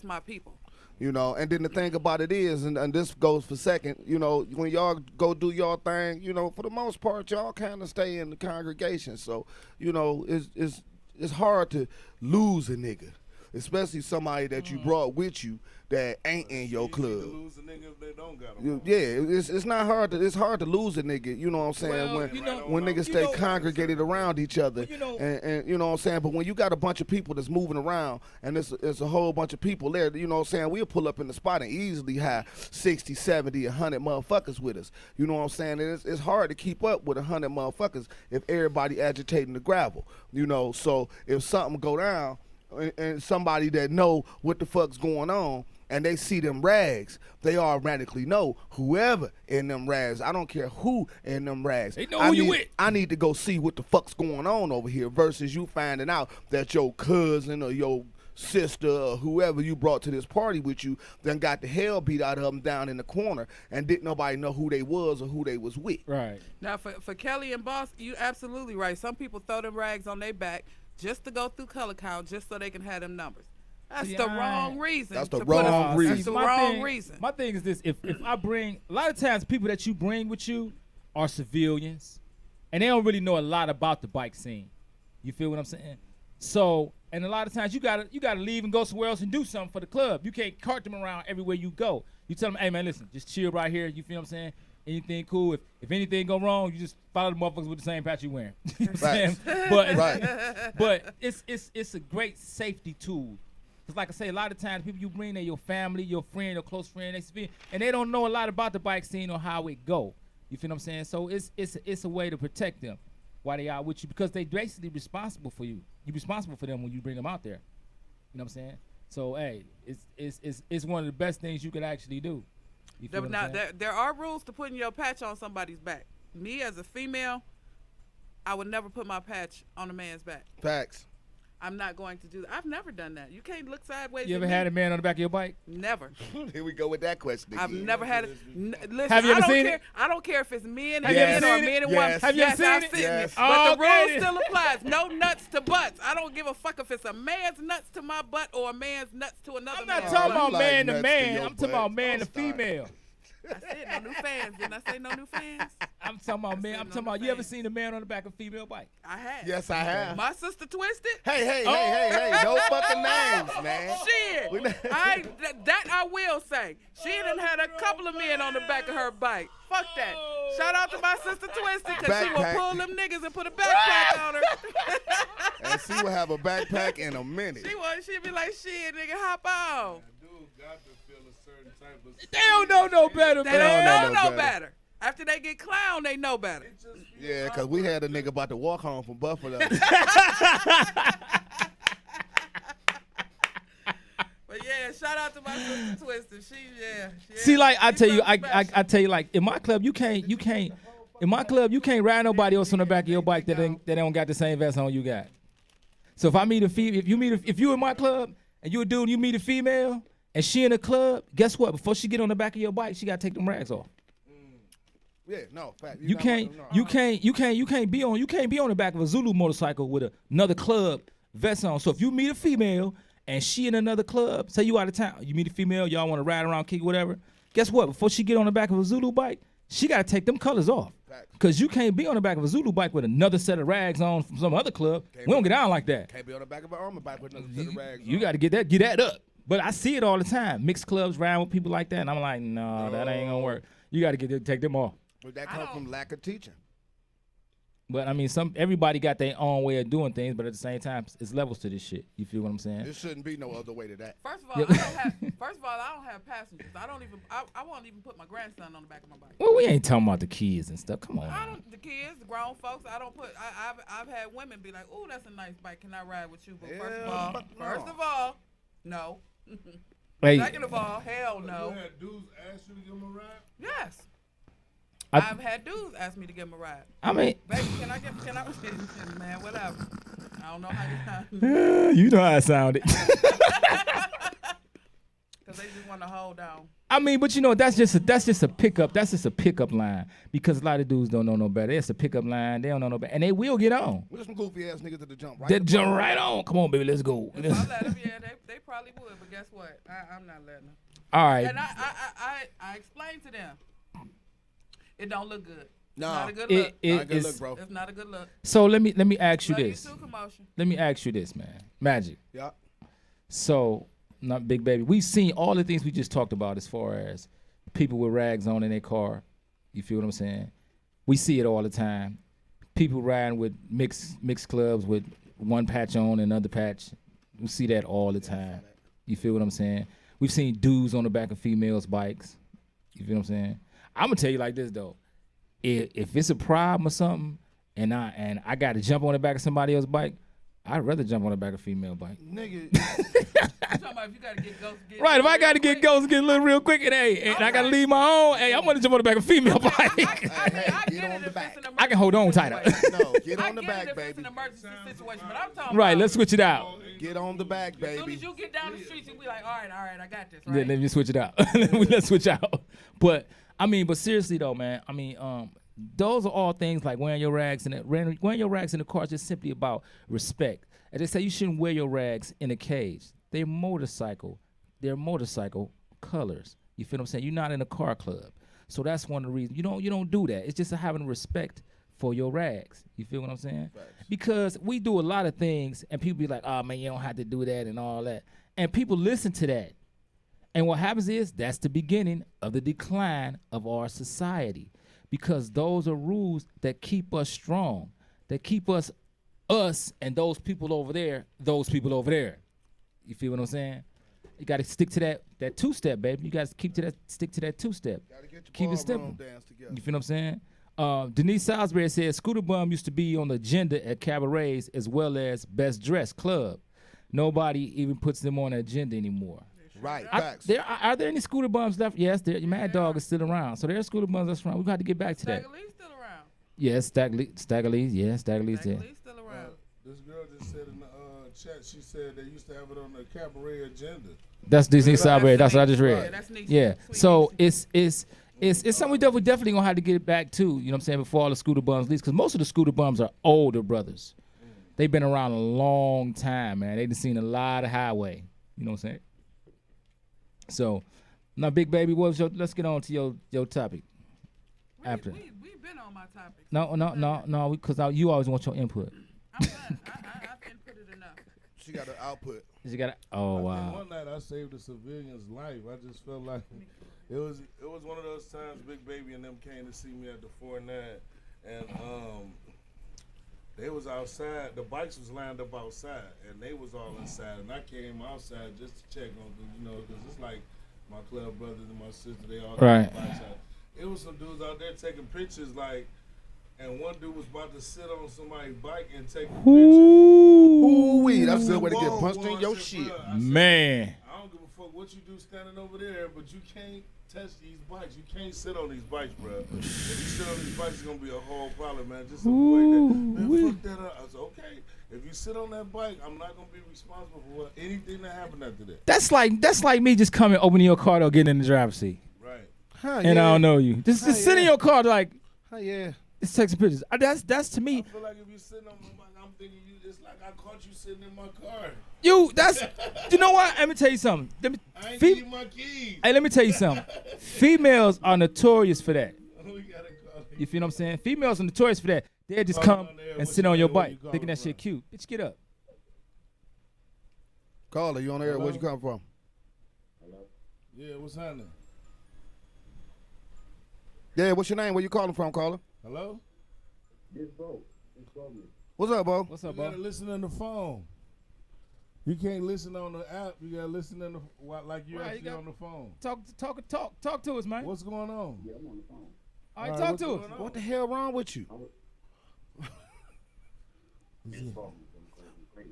my people. you know. And then the thing about it is, and this goes for second, you know, when y'all go do y'all thing, you know, for the most part, y'all kind of stay in the congregation. So, you know, it's hard to lose a nigga, especially somebody that you brought with you that ain't in your Easy to club. lose a nigga if they don't got 'em on. Yeah, it's not hard to lose a nigga, you know what I'm saying, Well, when you know- when niggas you stay know- congregated around each other, Well, you know- and you know what I'm saying, but when you got a bunch of people that's moving around and there's a whole bunch of people there, you know what I'm saying, we'll pull up in the spot and easily have 60, 70, 100 motherfuckers with us, you know what I'm saying, and it's hard to keep up with 100 motherfuckers if everybody agitating the gravel, you know, so if something go down and somebody that know what the fuck's going on and they see them rags, they automatically know whoever in them rags. I don't care who in them rags. They know who you with. I need to go see what the fuck's going on over here versus you finding out that your cousin or your sister or whoever you brought to this party with you then got the hell beat out of them down in the corner and didn't nobody know who they was or who they was with. Right. Now, for Kelly and Boss, you absolutely right. Some people throw them rags on their back just to go through color count, just so they can have them numbers. That's the wrong reason. That's the to put wrong a- reason. That's the My wrong thing- reason. My thing is this: if I bring a lot of times people that you bring with you are civilians, and they don't really know a lot about the bike scene. You feel what I'm saying? So, and a lot of times you gotta leave and go somewhere else and do something for the club. You can't cart them around everywhere you go. You tell them, hey man, listen, just chill right here. You feel what I'm saying? Anything cool? If anything go wrong, you just follow the motherfuckers with the same patch you wearing. You know what I'm saying? Right. But it's a great safety tool. Cause like I say, a lot of times people you bring there, your family, your friend, your close friend, and they don't know a lot about the bike scene or how it go. You feel what I'm saying? So it's a way to protect them while they out with you because they basically responsible for you. You responsible for them when you bring them out there. You know what I'm saying? So hey, it's one of the best things you could actually do. You feel what Now, I'm saying? there are rules to putting your patch on somebody's back. Me as a female, I would never put my patch on a man's back. Facts. I'm not going to do that. I've never done that. You can't look sideways. You at ever me. had a man on the back of your bike? Never. Here we go with that question again. I've never had it. Listen, Have you ever I don't seen care. it? I don't care if it's men and Have you ever men or seen it? men and Yes. women. Have you ever Yes, seen I've it? seen Yes. it. But the Okay, rule then. still applies. No nuts to butts. I don't give a fuck if it's a man's nuts to my butt or a man's nuts to another I'm not man's talking butt. about like man to nuts to man. your I'm talking butt. about man to Don't start. female. I said no new fans. Didn't I say no new fans? I'm talking about man. said I'm no talking about you ever fans. seen a man on the back of a female bike? I have. Yes, I have. My sister Twisted. Hey, Oh. hey, no fucking names, man. Shit. That I will say. She done had a couple of men on the back of her bike. Fuck that. Shout out to my sister Twisted because she will Backpack. pull them niggas and put a backpack on her. And she will have a backpack in a minute. She'd be like, shit, nigga, hop on. Dude got to feel a certain type of. They don't know no better, They man. don't know no no better. better. After they get clowned, they know better. Yeah, because we had a nigga about to walk home from Buffalo. But yeah, shout out to my sister Twisted. She See, like I tell you, something special. I tell you, like in my club, you can't. In my club, you can't ride nobody else on the back of your bike that don't got the same vest on you got. So if I meet if you in my club and you a dude, you meet a female and she in the club, guess what? Before she get on the back of your bike, she gotta take them rags off. Yeah, no, fact. You can't be on the back of a Zulu motorcycle with another club vest on. So if you meet a female and she in another club, say you out of town, you meet a female, y'all want to ride around, kick whatever. Guess what? Before she get on the back of a Zulu bike, she gotta take them colors off. Facts. Cause you can't be on the back of a Zulu bike with another set of rags on from some other club. We don't get down like that. Can't be on the back of an armor bike with another set of rags. You got to get that up. But I see it all the time. Mixed clubs riding with people like that, and I'm like, no, that ain't gonna work. You got to take them off. But that comes from lack of teaching. But I mean, everybody got their own way of doing things, but at the same time, it's levels to this shit. You feel what I'm saying? There shouldn't be no other way to that. First of all, I don't have passengers. I won't even put my grandson on the back of my bike. Well, we ain't talking about the kids and stuff. Come on. The kids, the grown folks. I've had women be like, "Ooh, that's a nice bike. Can I ride with you?" But Yeah, fuck no. first of all, no. Hey, Second of all, hell no. You had dudes ask you to give them a ride? Yes, I- I've had dudes ask me to give them a ride. I mean, Baby, can I man, whatever. I don't know how you you know how it sounded. because they just want to hold down. I mean, but you know, that's just a pickup. That's just a pickup line because a lot of dudes don't know no better. It's a pickup line. They don't know no better, and they will get on. We're some goofy ass niggas at the jump, right? They jump right on. Come on, baby, let's go. If I let them, yeah, they probably would. But guess what? I'm not letting them. All right. And I explained to them, it don't look good. No. Not a good look. Not a good is- look, bro. It's not a good look. So let me ask you Love this. You too, commotion. Let me ask you this, man. Magic. Yeah. So, not Big Baby. We've seen all the things we just talked about as far as people with rags on in their car. You feel what I'm saying? We see it all the time. People riding with mixed clubs with one patch on and another patch. We see that all the time. You feel what I'm saying? We've seen dudes on the back of females' bikes. You feel what I'm saying? I'm gonna tell you like this though. If it's a problem or something, and I got to jump on the back of somebody else's bike, I'd rather jump on the back of a female bike. Nigga, I'm talking about if you gotta get ghost, get Right, if I real got to get quick. ghost, get a little real quick, and I got to leave my own. Hey, I want to jump on the back of a female bike. I Get get on it the if back. it's an I can hold on tighter. emergency no, get I on the get back, it if it's baby. an emergency situation, but I'm talking Right, about let's switch it out. Get on the back, as soon baby. as you get down the street, you'll be like, all right, I got this, Yeah, right? let me switch it out. Let's switch out. But but seriously though, man. Those are all things like wearing your rags in the car is just simply about respect. And they say you shouldn't wear your rags in a cage. They're motorcycle colors. You feel what I'm saying? You're not in a car club, so that's one of the reasons you don't do that. It's just having respect for your rags. You feel what I'm saying? Facts. Because we do a lot of things, and people be like, "Oh man, you don't have to do that," and all that, and people listen to that. And what happens is that's the beginning of the decline of our society, because those are rules that keep us strong, that keep us and those people over there. You feel what I'm saying? You got to stick to that two-step, baby. You got to stick to that two-step. Gotta get your Keep it ballroom simple. dance together. You feel what I'm saying? Denise Salisbury said Scooter Bum used to be on the agenda at cabarets as well as Best Dressed Club. Nobody even puts them on the agenda anymore. Right, facts. Are there any Scooter Bums left? Yes, Mad Dog is still around. So there are Scooter Bums that's around. We've got to get back to that. Stagger Lee's still around. Yes, Stagger Lee's. Yeah, Stagger Lee's there. Stagger Lee's still around. This girl just said in the chat, she said they used to have it on the cabaret agenda. That's Denise Salisbury. That's what I just Yeah, read. that's Nisha. Yeah. Sweet So Nisha. it's something we definitely gonna have to get back to. You know what I'm saying? Before all the Scooter Bums leave, because most of the Scooter Bums are older brothers. They've been around a long time, man. They've seen a lot of highway. You know what I'm saying? So, now, Big Baby, let's get on to your topic. After. We've been on my topic. No, because you always want your input. I'm done. I've inputted enough. She got an output. You got oh I think wow. one night I saved a civilian's life. I just felt like it was one of those times Big Baby and them came to see me at the 4-9, and they was outside. The bikes was lined up outside, and they was all inside. And I came outside just to check on them, because it's like my club brothers and my sister. They all got Right. the bikes out. It was some dudes out there taking pictures, and one dude was about to sit on somebody's bike and take a picture. Ooh-wee, that's a good way to get Whoa, punched whoa, in your I said, shit. "Bruh," I said, Man. I don't give a fuck what you do standing over there, but you can't touch these bikes. You can't sit on these bikes, bro. If you sit on these bikes, it's gonna be a whole problem, man. Just avoid that. Man, fuck that up. I said, okay. If you sit on that bike, I'm not gonna be responsible for anything that happened after that. That's like me just coming, opening your car door, getting in the driver's seat, Right. Huh, and I don't know you. Just sit in your car, like Huh, yeah. just take some pictures. That's to me. I feel like if you sitting on my bike, I'm thinking it's like I caught you sitting in my car. You know what? Let me tell you something. I ain't Fe- give you my keys. Hey, let me tell you something. Females are notorious for that. We gotta call it. You feel what I'm saying? Females are notorious for that. They'll just Call come on there. and What's sit your on your name? Where bike, you calling thinking that from? shit cute. Bitch, get up. Caller, you on air? Hello? Where'd you come from? Yeah, what's happening? Yeah, what's your name? Where you calling from, caller? Hello? What's up, Bo? What's You up, gotta bro? listen on the phone. You can't listen on the app. You gotta listen in the like you're Right, you actually got- on the phone. Talk to us, man. What's going on? All right, Alright, talk what's to going us. on? What the hell wrong with you?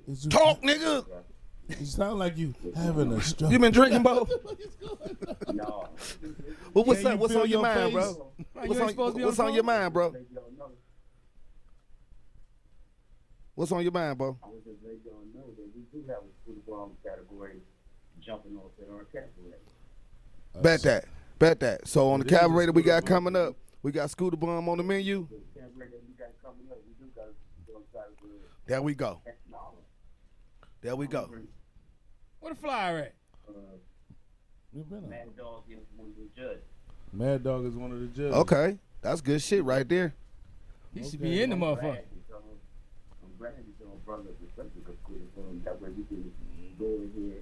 Is you, Talk, nigga. you sound like you having a stroke. You been drinking, Bo? No. Well, what's Can up? you What's feel on your your mind, face? bro? Right, What's you ain't supposed to be what's the on your phone? mind, bro? Let y'all know. What's on your mind, bro? I was just letting y'all know that we do have a Scooter Bomb category jumping off at our category. Bet that. So on the It is a cabaret that we got Scooter Bomb. coming up, we got Scooter Bomb on the menu. The category that we got coming up, we do got a category. There we go. $10. There we go. Where the flyer at? You've been on. Mad Dog is one of the judges. Mad Dog is one of the judges. Okay, that's good shit right there. He should Okay. be in the I'm motherfucker. glad you told brothers, especially the Scooter Bomb, that way we can go in here.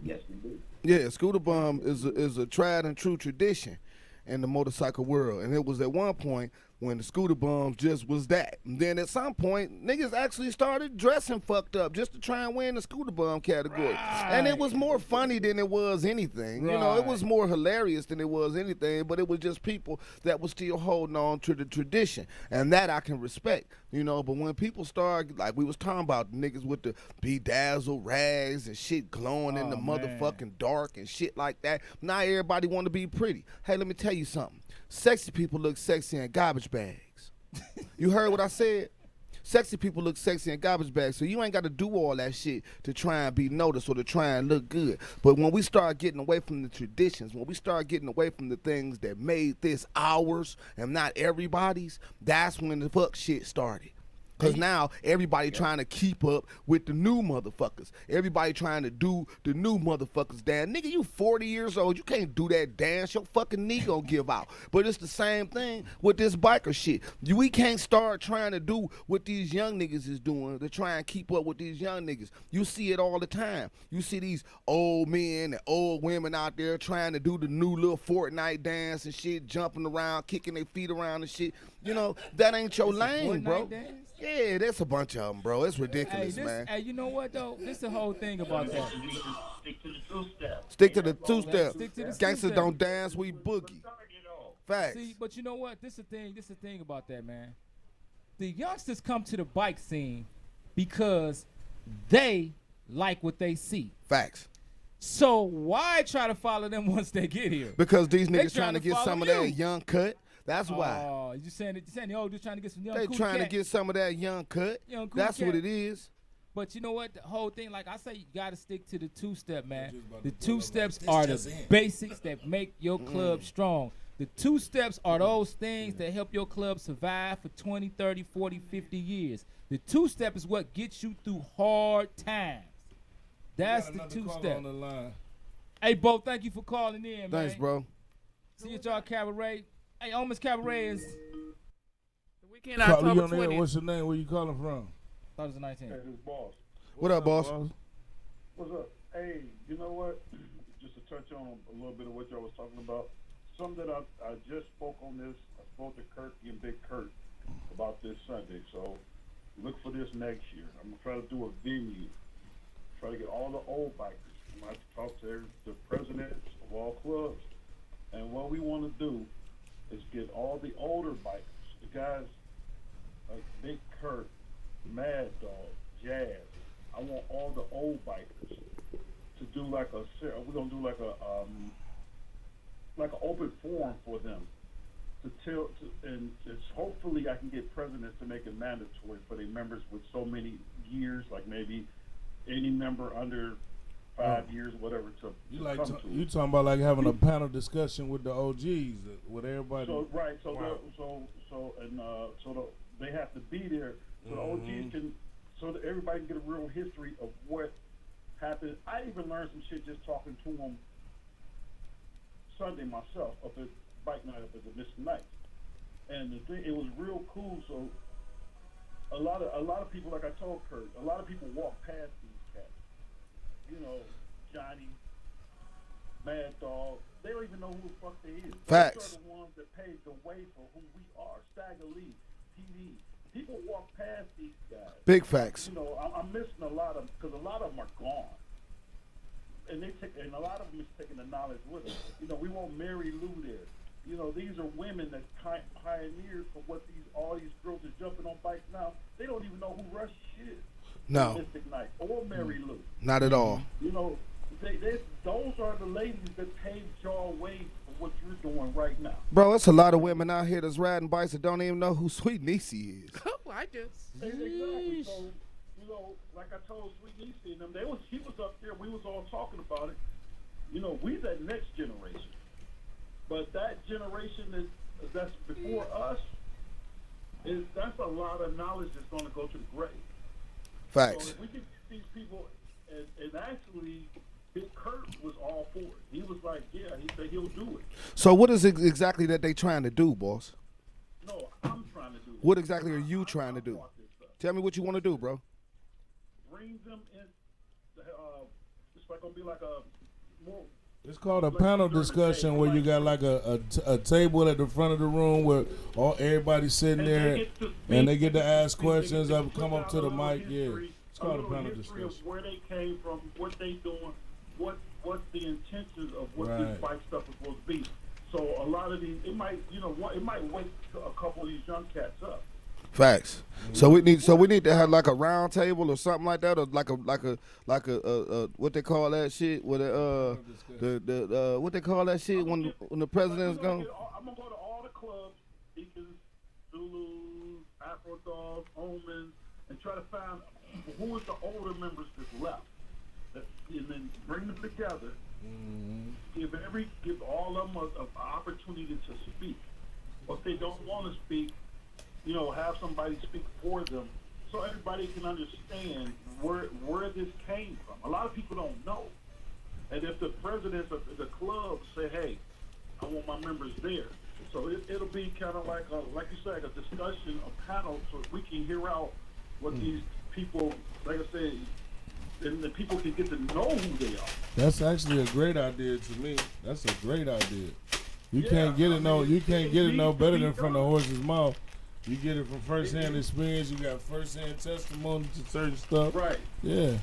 Yes, we do. Yeah, Scooter Bomb is a tried and true tradition in the motorcycle world, and it was at one point when the scooter bums just was that. And then at some point, niggas actually started dressing fucked up just to try and win the scooter bum category. And it was more funny than it was anything. You know, it was more hilarious than it was anything, but it was just people that was still holding on to the tradition. And that I can respect, you know. But when people start, like we was talking about, niggas with the bedazzled rags and shit glowing in the motherfucking dark and shit like that, now everybody want to be pretty. Hey, let me tell you something. Sexy people look sexy in garbage bags. You heard what I said? Sexy people look sexy in garbage bags, so you ain't got to do all that shit to try and be noticed or to try and look good. But when we start getting away from the traditions, when we start getting away from the things that made this ours and not everybody's, that's when the fuck shit started. Because now everybody trying to keep up with the new motherfuckers. Everybody trying to do the new motherfuckers dance. Nigga, you 40 years old. You can't do that dance. Your fucking knee gonna give out. But it's the same thing with this biker shit. We can't start trying to do what these young niggas is doing to try and keep up with these young niggas. You see it all the time. You see these old men and old women out there trying to do the new little Fortnite dance and shit, jumping around, kicking their feet around and shit. You know, that ain't your lane, bro. Dance? Yeah, there's a bunch of them, bro. It's ridiculous, man. Hey, you know what though? This the whole thing about that. Stick to the two-step. Stick to the two-step. Stick to the Gangsters two-step. don't dance, we boogie. Facts. See, but you know what? This is the thing about that, man. The youngsters come to the bike scene because they like what they see. Facts. So why try to follow them once they get here? Because these They niggas trying to get follow some of you. that young cut. That's why. Oh, you saying the old dudes trying to get some young They cool trying to cat. get some of that young cut. Young cool That's what cat. it is. But you know what? The whole thing, like I say, you got to stick to the two-step, man. just about The to pull two up steps like, are this the just in. basics that make your club strong. The two steps are those things that help your club survive for 20, 30, 40, 50 years. The two-step is what gets you through hard times. That's Got the another caller two-step. on the line. Hey, Bo, thank you for calling in, man. Thanks, bro. See you at y'all Cabaret. Hey, Omas Cabaret is... The weekend, Call you October on the air. 20th. What's your name? Where you calling from? thought it was the 19th. Hey, this boss. What up, boss? What's up? Hey, you know what? Just to touch on a little bit of what y'all was talking about. Something that I just spoke on this. I spoke to Kirky and Big Kurt about this Sunday. So look for this next year. I'm gonna try to do a venue. Try to get all the old bikers. I'm gonna have to talk to the presidents of all clubs. And what we want to do is get all the older bikers, the guys like Big Kurt, Mad Dog, Jazz. I want all the old bikers to do like we're gonna do like an open forum for them to tell, and it's hopefully I can get presidents to make it mandatory for their members with so many years, like maybe any member under 5 years, whatever, to You like come you talking about like having a panel discussion with the OGs with everybody. So right, so Wow. they have to be there, so the OGs can, so that everybody can get a real history of what happened. I even learned some shit just talking to them Sunday myself up at bike night up at the Mr. Night, and the thing, it was real cool. So a lot of people, like I told Kurt, a lot of people walk past these cats. You know, Johnny, Mad Dog. They don't even know who the fuck they is. Facts. Those are the ones that paved the way for who we are. Stagger Lee, TV. People walk past these guys. Big facts. You know, I'm missing a lot of, because a lot of them are gone, and and a lot of them is taking the knowledge with them. You know, we want Mary Lou there. You know, these are women that pioneered for what all these girls are jumping on bikes now. They don't even know who Rush is. No, Mystic Knight or Mary Lou. not at all. You know, those are the ladies that paved your way for what you're doing right now. Bro, it's a lot of women out here that's riding bikes that don't even know who Sweet Niecy is. Oh, I do. Exactly. So, you know, like I told Sweet Niecy and them, he was up there. We was all talking about it. You know, we that next generation, but that generation that's before us that's a lot of knowledge that's going to go to the grave. Facts. So if we can get these people, and actually, Big Kurt was all for it. He was like, yeah, he said he'll do it. So what is it exactly that they trying to do, boss? No, I'm trying to do it. What exactly are you trying to do? brought this up. Tell me what you want to do, bro. Bring them in. It's like going to be like a more. It's called a panel discussion where you got like a table at the front of the room where everybody's sitting there and they get to ask questions. Up, come up to the mic. Yeah, it's called a panel history discussion. of where they came from, what they doing, what's the intentions of what Right. this bike stuff is supposed to be. So a lot of these, it might wake a couple of these young cats up. Facts. So we need to have like a round table or something like that, or like a what they call that shit with the what they call that shit when the president's gone. I'm gonna go to all the clubs, Deacons, Zulus, Afro Dogs, Omens, and try to find who is the older members that's left, and then bring them together. Give all of them an opportunity to speak. Or if they don't want to speak, have somebody speak for them, so everybody can understand where this came from. A lot of people don't know, and if the presidents of the club say, "Hey, I want my members there," so it'll be kind of like you said, a discussion, a panel, so we can hear out what these people, like I said, and the people can get to know who they are. That's actually a great idea to me. That's a great idea. You can't get it no better than from the horse's mouth. You get it from first-hand experience. You got first-hand testimony to certain stuff. Right. Yeah,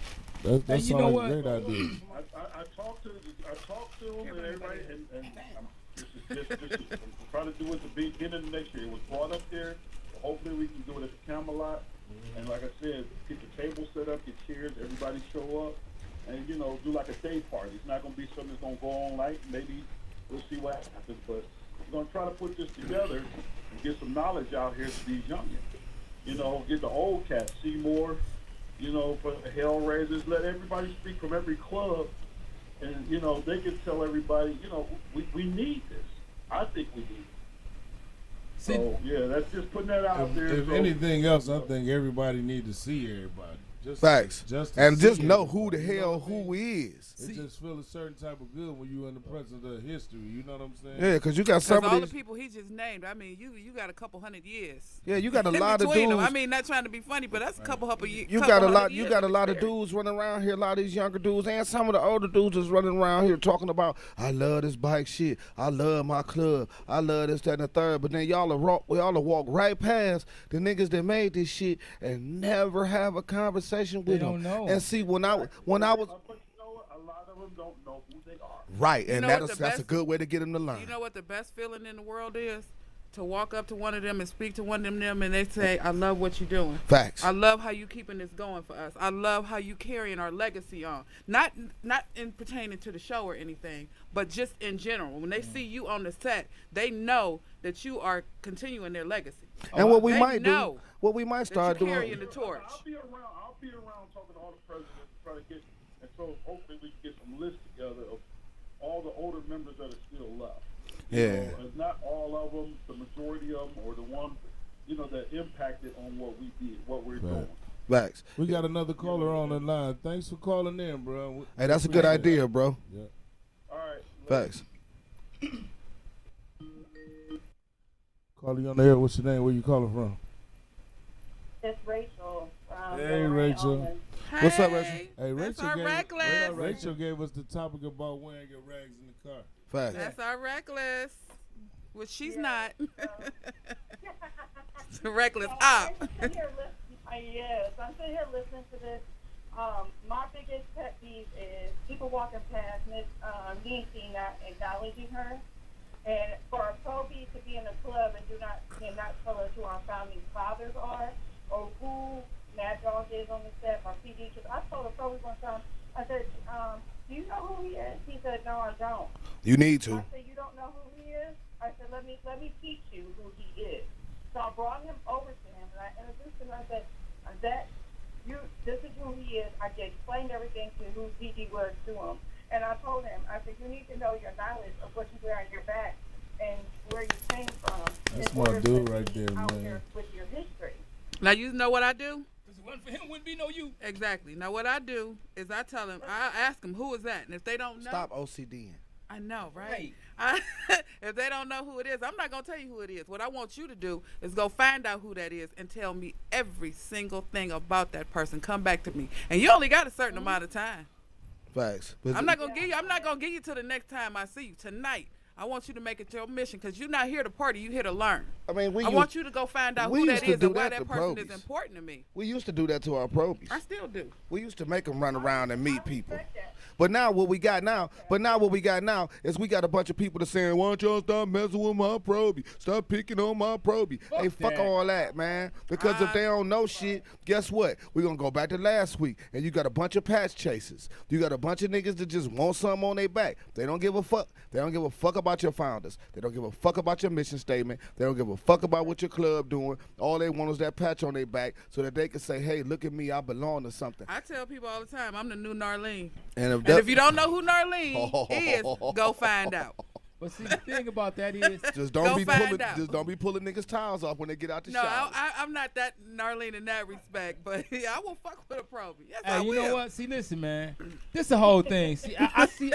that sounds like a great idea. I talked to them and everybody, and I'm trying to do it at the beginning of next year. It was brought up there. Hopefully we can do it at the Camelot. And like I said, get the table set up, get chairs, everybody show up, and do like a day party. It's not going to be something that's going to go on like maybe we'll see what happens, but we're going to try to put this together and get some knowledge out here to these youngins. Get the old cats, Seymour, for the Hellraisers, let everybody speak from every club, and they can tell everybody, we need this. I think we need it. So yeah, that's just putting that out there. If anything else, I think everybody need to see everybody. Facts. Just know who the hell who is. It just feel a certain type of good when you in the presence of history. You know what I'm saying? Yeah, because you got some of all these. the people he just named. I mean, you got a couple hundred years. Yeah, you got a lot of between dudes. them. I mean, not trying to be funny, but that's a couple hundred years. You got a lot. You got a lot of dudes running around here. A lot of these younger dudes and some of the older dudes is running around here talking about, I love this bike shit. I love my club. I love this, that, and the third. But then y'all walk right past the niggas that made this shit and never have a conversation with them. Don't know. And see, when I was. But you know what? A lot of them don't know who they are. Right, and that's best- a good way to get them to learn. You know what the best feeling in the world is? To walk up to one of them and speak to one of them and they say, I love what you're doing. Facts. I love how you keeping this going for us. I love how you carrying our legacy on. Not in pertaining to the show or anything, but just in general. When they see you on the set, they know that you are continuing their legacy. And what we They might know do, what we might that start you're carrying doing. the torch. I'll be around talking to all the presidents to try to get, and so hopefully we can get some lists together of all the older members that are still left. Yeah. Not all of them, the majority of them, or the ones, that impacted on what we did, what we're doing. Facts. We got another caller on the line. Thanks for calling in, bro. Hey, that's a good idea, bro. Yeah. All right. Facts. Call you on the air. What's your name? Where you calling from? It's Rachel. Hey, Rachel. What's up, Rachel? Hey, That's Rachel our reckless. Rachel gave us the topic about wearing your rags in the car. Facts. That's our reckless. Which she's not. Reckless up. I'm sitting here I'm sitting here listening to this. My biggest pet peeve is people walking past Miss Niecy not acknowledging her. And for a Toby to be in a club and not tell us who our founding fathers are or who Mad Dog is on the set or PD. Because I told a Toby one time, I said, do you know who he is? He said, no, I don't. You need to. I said, you don't know who he is? I said, let me teach you who he is. So I brought him over to him and I introduced him. I said, this is who he is. I explained everything to who DD was to him. And I told him, I said, you need to know your knowledge of what you wear on your back and where you came from. That's in my order dude to right be there, out man. there with your history. Now you know what I do? If it wasn't for him, wouldn't be no you. Exactly. Now what I do is I tell them, I ask them who is that, and if they don't know, Stop OCDing. I know, right? If they don't know who it is, I'm not gonna tell you who it is. What I want you to do is go find out who that is and tell me every single thing about that person. Come back to me, and you only got a certain amount of time. Facts. I'm not gonna give you till the next time I see you. Tonight, I want you to make it your mission because you're not here to party. You're here to learn. I mean, I want you to go find out we who used that to is do and why that to that person is probies. important to me. We used to do that to our probies. I still do. We used to make them run around and meet people. But now what we got now is we got a bunch of people that saying, why don't y'all stop messing with my probie? Stop picking on my probie. Hey, fuck all that, man. Because if they don't know shit, guess what? We're going to go back to last week, and you got a bunch of patch chasers. You got a bunch of niggas that just want something on their back. They don't give a fuck. They don't give a fuck about your founders. They don't give a fuck about your mission statement. They don't give a fuck about what your club doing. All they want is that patch on their back so that they can say, hey, look at me, I belong to something. I tell people all the time, I'm the new Narlene. And And if you don't know who Narlene is, go find out. But see, the thing about that is, Just Go don't be find pulling. out. Just don't be pulling niggas' towels off when they get out the No, shower. I'm not that Narlene in that respect, but I will fuck with a probie. Yes, I hey, you will. know what? See, listen, man. This the whole thing. See, I see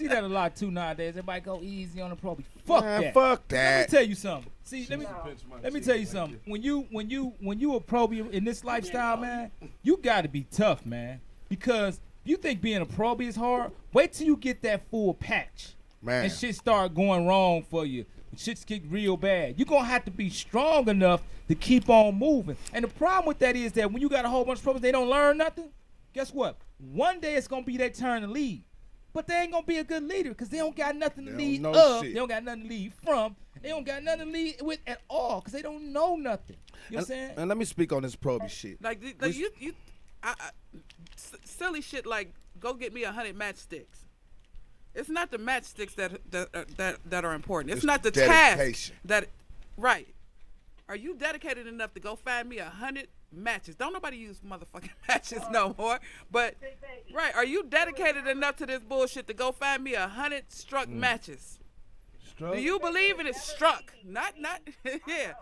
that a lot too nowadays. Everybody go easy on the probie. Fuck Man, that. fuck Let me that. tell you something. See, let me tell you something. When you a probie in this lifestyle, man, you got to be tough, man. Because you think being a probie is hard? Wait till you get that full patch. Man. And shit start going wrong for you. Shit's get real bad. You're going to have to be strong enough to keep on moving. And the problem with that is that when you got a whole bunch of problems, they don't learn nothing. Guess what? One day it's going to be their turn to lead. But they ain't going to be a good leader because they don't got nothing to They lead don't know of. shit. They don't got nothing to lead from. They don't got nothing to lead with at all because they don't know nothing. You know what I'm saying? And let me speak on this probie shit. Like silly shit like go get me 100 matchsticks. It's not the matchsticks that are important. It's not the dedication. task that right. Are you dedicated enough to go find me 100 matches? Don't nobody use motherfucking matches no more. But right, are you dedicated enough to this bullshit to go find me 100 struck matches? Do you believe in it? Struck, not yeah.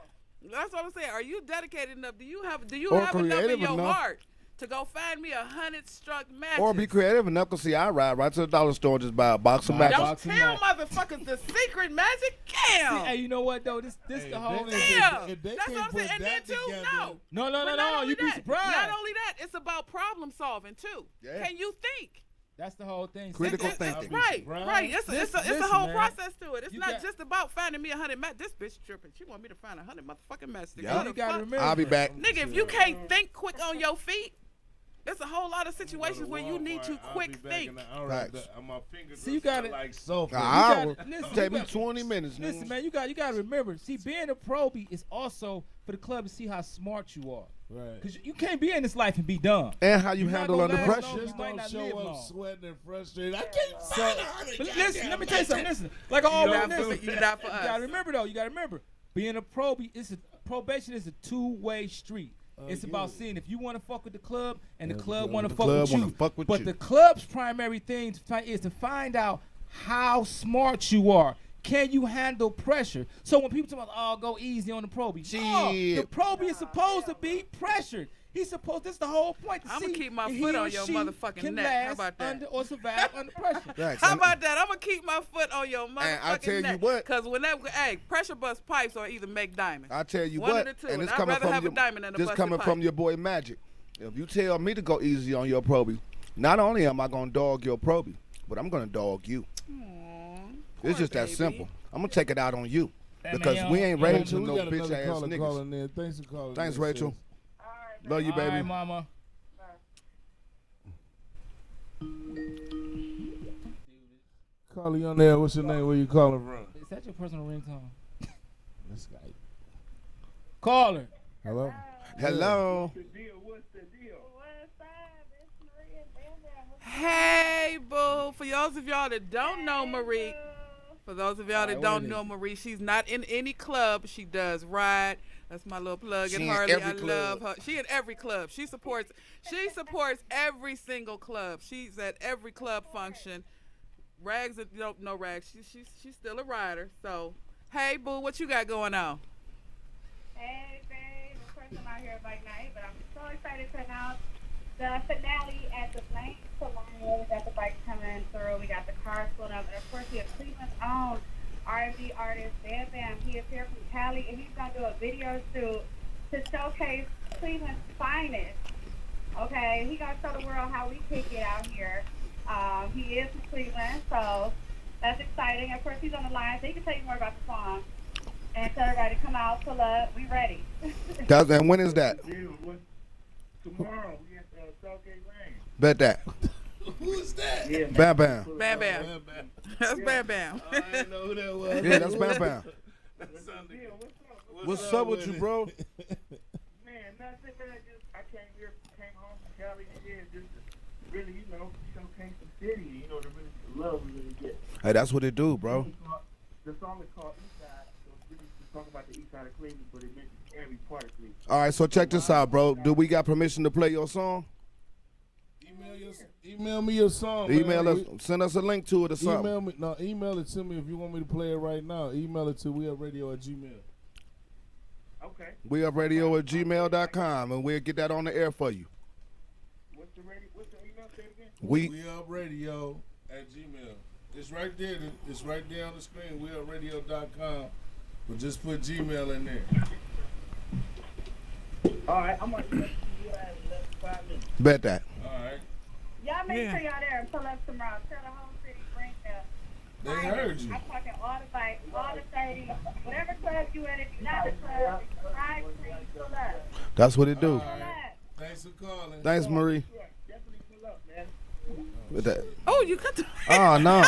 That's what I'm saying. Are you dedicated enough? Do you have Or enough in creative your enough. heart to go find me 100 struck matches? Or be creative enough to see I ride right to the dollar store and just buy a box of Buy a matches. Don't box of tell matches. motherfuckers the secret magic. See, Damn. hey, you know what though? This Hey, the whole. they- Damn. if they That's can't what I'm saying. put And then that too, together- no. No, But not only you'd be that, surprised. Not only that, it's about problem solving too. Yeah. Can you think? That's the whole thing. Critical It's- thinking. Right, surprised. right. It's a Listen, whole man. process to it. It's You not got- just about finding me 100 match. This bitch tripping. She want me to find 100 motherfucking matches. Yeah. You gotta remember. I'll be back. Nigga, if you can't think quick on your feet, there's a whole lot of situations where you need to quick think. Facts. My fingers See, you gotta- like sulfur. An You hour. gotta- listen, Take you me gotta- 20 minutes. Listen, nigga. man, you got to remember. See, being a probie is also for the club to see how smart you are. Right. Cause you can't be in this life and be dumb. And how you You're not handle gonna under last pressure. long. Just might don't not show live up long. sweating and frustrated. I can't find 100. But listen, let me tell you something. Listen, like I always not for- listen. you're not for You us. gotta remember though. You gotta remember. Being a probie, probation is a two-way street. It's about seeing if you want to fuck with the club and the club want to the fuck club with wanna you. fuck with But you. the club's primary thing is to find out how smart you are. Can you handle pressure? So when people talk about, oh, go easy on the probie. No, the Shit. probie is supposed to be pressured. He's supposed. This is the whole point. To I'ma see keep my if foot he on or your she motherfucking can neck. How last about that? Under or survive under pressure. Facts. How And- about that? I'm gonna keep my foot on your motherfucking I tell you neck. what. Cause whenever, hey, pressure bust pipes or either make diamonds. I tell you One what, of the two, and and it's I'd coming rather from have a your, diamond than a this busted coming pipe. from your boy Magic. If you tell me to go easy on your probie, not only am I gonna dog your probie, but I'm gonna dog you. It's just that baby. simple. I'm gonna take it out on you That because man, we y'all- ain't y'all- ready to We no got bitch another ass caller niggas. calling in. Thanks for calling. Thanks, in, Rachel. sis. Love you, All baby. right, mama. Calling on there. What's your name? Where you calling from? Is that your personal ringtone? This guy. Caller. Hello. Hello. What's the deal? What's the deal? Hey, boo. For those of y'all that don't know Marie, for those of y'all that Alright, don't what it know is? Marie, she's not in any club. She does ride. That's my little plug She in in Harley. every I love club. her. She in every club. She supports every single club. She's at every club function. Rags, no Rags. She's still a rider. So, hey, boo, what you got going on? Hey, babe. Of course, I'm out here bike night, but I'm so excited to announce the finale at the Flame Salon. We got the bikes coming through. We got the cars pulled up. And, of course, we have Cleveland's own R&B artist, Bam Bam. He is here from Cali, and he's going to do a video shoot to showcase Cleveland's finest. Okay? He's going to show the world how we kick it out here. He is from Cleveland, so that's exciting. Of course, he's on the line, so he can tell you more about the song. And tell everybody to come out, pull up, we ready. And when is that? Tomorrow, we at Southgate Lane. Bet that. Who's that? Yeah, man. Bam Bam. Bam Bam. Bam, bam. That's Bam Bam. I didn't know who that was. Yeah, that's Bam Bam. Yeah, What's up with you, bro? Man, nothing, man. I came home from Cali, and just really, showcase the city, the really love we really get. Hey, that's what it do, bro. The song is called Eastside, so it's really to talk about the east side of Cleveland, but it mentions every part of Cleveland. All right, so check this out, bro. Do we got permission to play your song? Email me your song. Email man. us, send us a link to it or something. Email it to me if you want me to play it right now. Email it to wearradio@gmail. Okay. WeUpRadio@gmail.com, and we'll get that on the air for you. What's the email? Say it again. WeUpRadio@gmail. It's right there. It's right there on the screen. WeUpRadio.com. But just put Gmail in there. All right, I'm going to let you have less 5 minutes. Bet that. All right. Y'all make sure y'all there and pull up tomorrow. Tell the whole city, bring them. They heard you. I'm talking all the bikes, all the 30, whatever club you in, if you're not in the club, ride, please, pull up. That's what it do. All right. Thanks for calling. Thanks, Marie. Definitely pull up, man. With that. Oh, you cut the. Oh, no.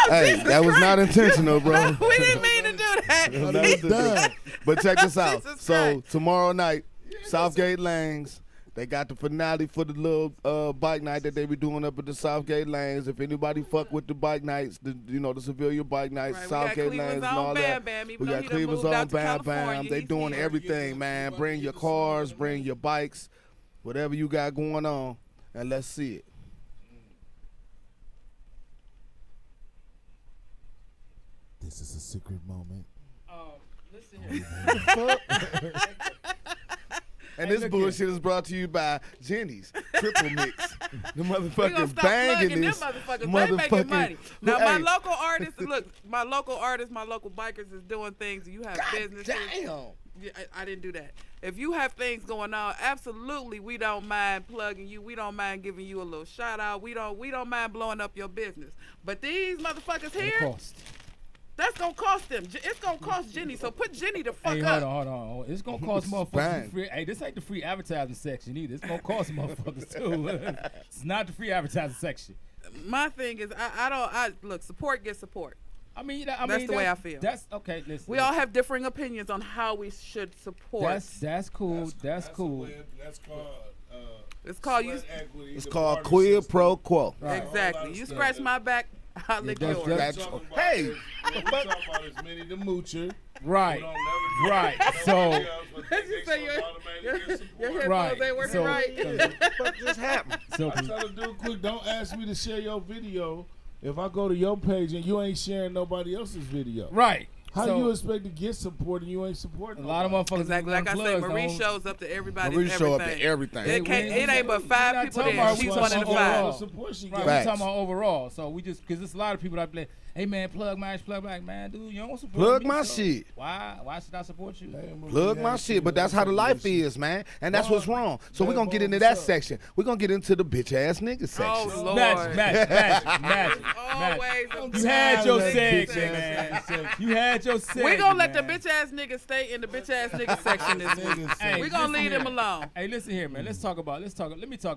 Hey, Jesus that was not Christ. intentional, bro. We didn't mean to do that. That's done. But check this out. Jesus So Christ. tomorrow night, Southgate Lanes, they got the finale for the little bike night that they be doing up at the Southgate Lanes. If anybody fuck with the bike nights, the civilian bike nights, Right, we got Southgate Cleveland's Lanes and own all Bam that. Bam, even We though got he done Cleveland's moved own out to Bam Bam. California, They he's doing here. everything, man. Bring your cars, bring your bikes, whatever you got going on, and let's see it. This is a secret moment. Listen here. And Hey, this look bullshit is brought to you by Jenny's Triple Mix. The We gonna motherfucking stop banging plugging them this. motherfuckers. They making motherfucking- money. Now my Hey. local artists, look, my local bikers is doing things. You have businesses. Damn. Yeah, I didn't do that. If you have things going on, absolutely, we don't mind plugging you. We don't mind giving you a little shout out. We don't mind blowing up your business. But these motherfuckers here, Cost. that's gonna cost them. It's gonna cost Jenny. So put Jenny the fuck Hey, up. hold on. It's gonna cost motherfuckers. Bang. Free. Hey, this ain't the free advertising section either. It's gonna cost motherfuckers too. It's not the free advertising section. My thing is, I look, support gets support. That's the way I feel. That's okay. Listen, We all have differing opinions on how we should support. That's cool. That's cool. That's called. It's called sweat you. equity, It's the called barter quid system. pro quo. Right. Exactly. You scratch my back, I'll lick that's- yours. That's- Talking about hey. is- what we talking about is Minnie the Moocher. Right. Who don't never Right. get So- nobody else, but Did they you say so your automatically get support. headphones Right. ain't working So- right? What just happened? So I tell a dude quick, don't ask me to share your video if I go to your page and you ain't sharing nobody else's video. right. How so, you expect to get support and you ain't supporting a lot of nobody? motherfuckers. Exactly. Like I said, unplugged Marie don't- shows up to everybody. Marie and show up everything. to everything. It, can't, it ain't but We're 5 not people talking there. about She's what one of the she All the 5. support she Right, get. we Facts. talking about overall. So we just because there's a lot of people that be like, hey man, plug back, man, dude, you don't support Plug me, my so shit. Why should I support you? Hey, Marie, Plug yeah, my she shit, but that's how the that's life shit. is, man. And that's what's wrong. So we're Bad gonna get boy, into what's that up? section. We're gonna get into the bitch ass nigga section. Oh, Lord. Magic. Always a I'm You had your tired of that section, bitch man. ass section. You had your section. We gonna let the man. bitch ass niggas stay in the bitch ass nigga section this week. Niggas Hey, We gonna listen leave them here. alone. Hey, listen here, man. Let me talk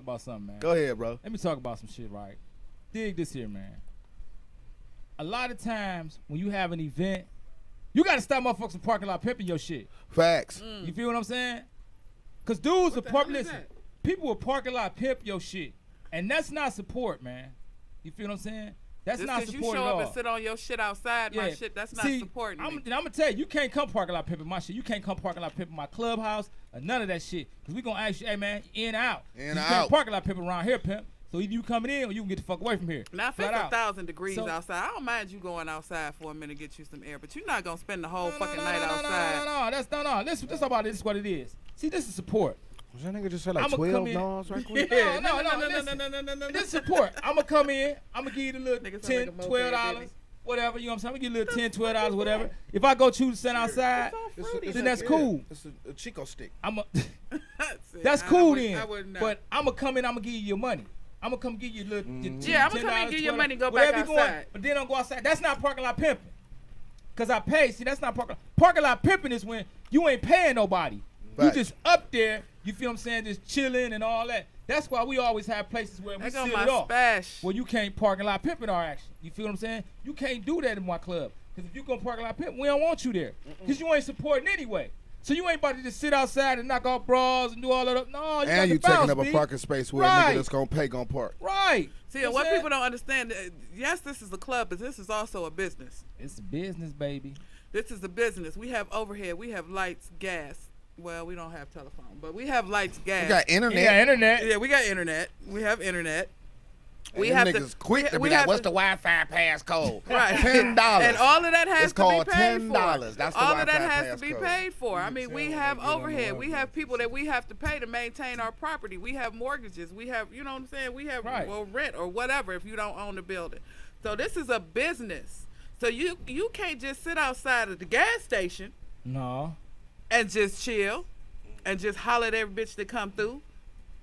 about something, man. Go ahead, bro. Let me talk about some shit, right? Dig this here, man. A lot of times when you have an event, you gotta stop motherfuckers from parking lot pimping your shit. Facts. You feel what I'm saying? Cause dudes will the park. hell is Listen, that? people will parking lot pimp your shit, and that's not support, man. You feel what I'm saying? That's Just not because you support show at up all. and sit on your shit outside, my Yeah. shit, that's not See, supporting I'm me. gonna tell you, you can't come parking lot pimping my shit. You can't come parking lot pimping my clubhouse or none of that shit. Cause we gonna ask you, hey man, in or out. In you or can't out. parking lot pimping around here, pimp. So either you coming in or you can get the fuck away from here. Now, if Flat it's out. 1,000 degrees So- outside, I don't mind you going outside for a minute, get you some air, but you're not gonna spend the whole No, fucking no, night no, outside. No, that's no. This about it. This is what it is. See, this is support. Was that nigga just say like I'ma 12 come in- dollars right quick? Yeah, no, listen. This support. I'ma come in. I'ma give you the little Nigga sound $10, like a moped, $12, baby. whatever. You know what I'm saying? I'ma give you a little $10, $12, whatever. If I go choose to stand outside, then that's cool. It's a Chico stick. I'm a. See, That's I cool would- then. I would not. But I'ma come in. I'ma give you your money. I'm gonna come give you a little. Yeah, I'm gonna come and give you your money and go whatever back you going, outside. but then don't go outside. That's not parking lot pimping. Cause I pay. See, that's not parking lot pimping is when you ain't paying nobody. Right. You just up there. You feel what I'm saying? Just chilling and all that. That's why we always have places where we There go seal my it off. spash. Well, you can't parking lot pimping our action. You feel what I'm saying? You can't do that in my club. Because if you go parking lot pimp, we don't want you there. Because you ain't supporting anyway. So you ain't about to just sit outside and knock off bras and do all that. No, you got And to you bounce, taking up a B. parking space where a Right. nigga that's gonna pay gonna park. Right. See, You know and what I'm people don't understand, yes, this is a club, but this is also a business. It's a business, baby. This is a business. We have overhead. We have lights, gas. Well, we don't have telephone, but we have lights, gas. We got internet. Yeah, internet. Yeah, we got internet. We have internet. We Them have niggas to quick to we be like, have "What's to- the Wi-Fi passcode?" Right. $10. And all of that has It's to called be paid $10. for. That's the all of that Wi-Fi has to be passcode. paid for. I You mean, can we tell have when they get on the overhead. We Wi-Fi. have people that we have to pay to maintain our property. We have mortgages. We have, you know what I'm saying? We have Right. well, rent or whatever if you don't own the building. So this is a business. So you can't just sit outside of the gas station No. and just chill and just holler at every bitch that come through.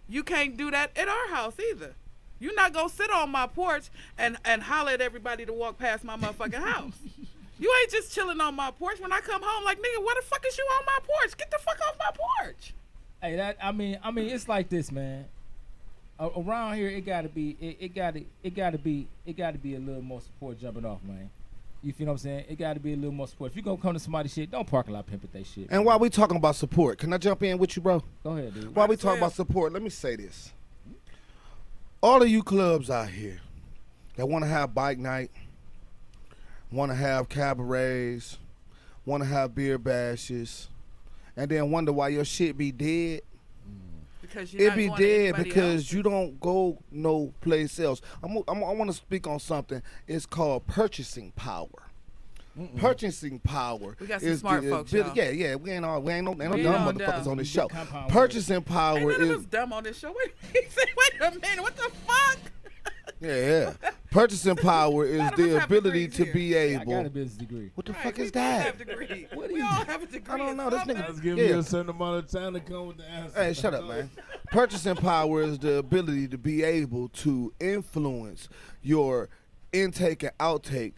You can't do that at our house either. You're not gonna sit on my porch and holler at everybody to walk past my motherfucking house. You ain't just chilling on my porch. When I come home, like, nigga, what the fuck is you on my porch? Get the fuck off my porch. Hey, I mean, it's like this, man. Around here, it gotta be a little more support jumping off, man. You feel what I'm saying? It gotta be a little more support. If you gonna come to somebody's shit, don't parking lot pimp at they shit. And while we talking about support, can I jump in with you, bro? Go ahead, dude. While we talking about support, let me say this. All of you clubs out here that want to have bike night, want to have cabarets, want to have beer bashes, and then wonder why your shit be dead. Because you're It not be going to dead anybody because else's. you don't go no place else. I want to speak on something. It's called purchasing power. Purchasing power. We got some is smart the folks, ability- y'all. Yeah, we ain't no We dumb ain't no motherfuckers dumb. on this We show. get compound Purchasing Ain't power none of is us dumb on this show. Wait a minute. What the fuck? yeah. Purchasing power is None of us the have ability degrees to be Yeah, I got a able. business degree. What the Right, fuck we is both that? have degrees. What We is all it? have a degree. I don't in know. This something. nigga- Let's give Yeah. you a certain amount of time to come with the answer. Hey, shut up, man. Purchasing power is the ability to be able to influence your intake and outtake,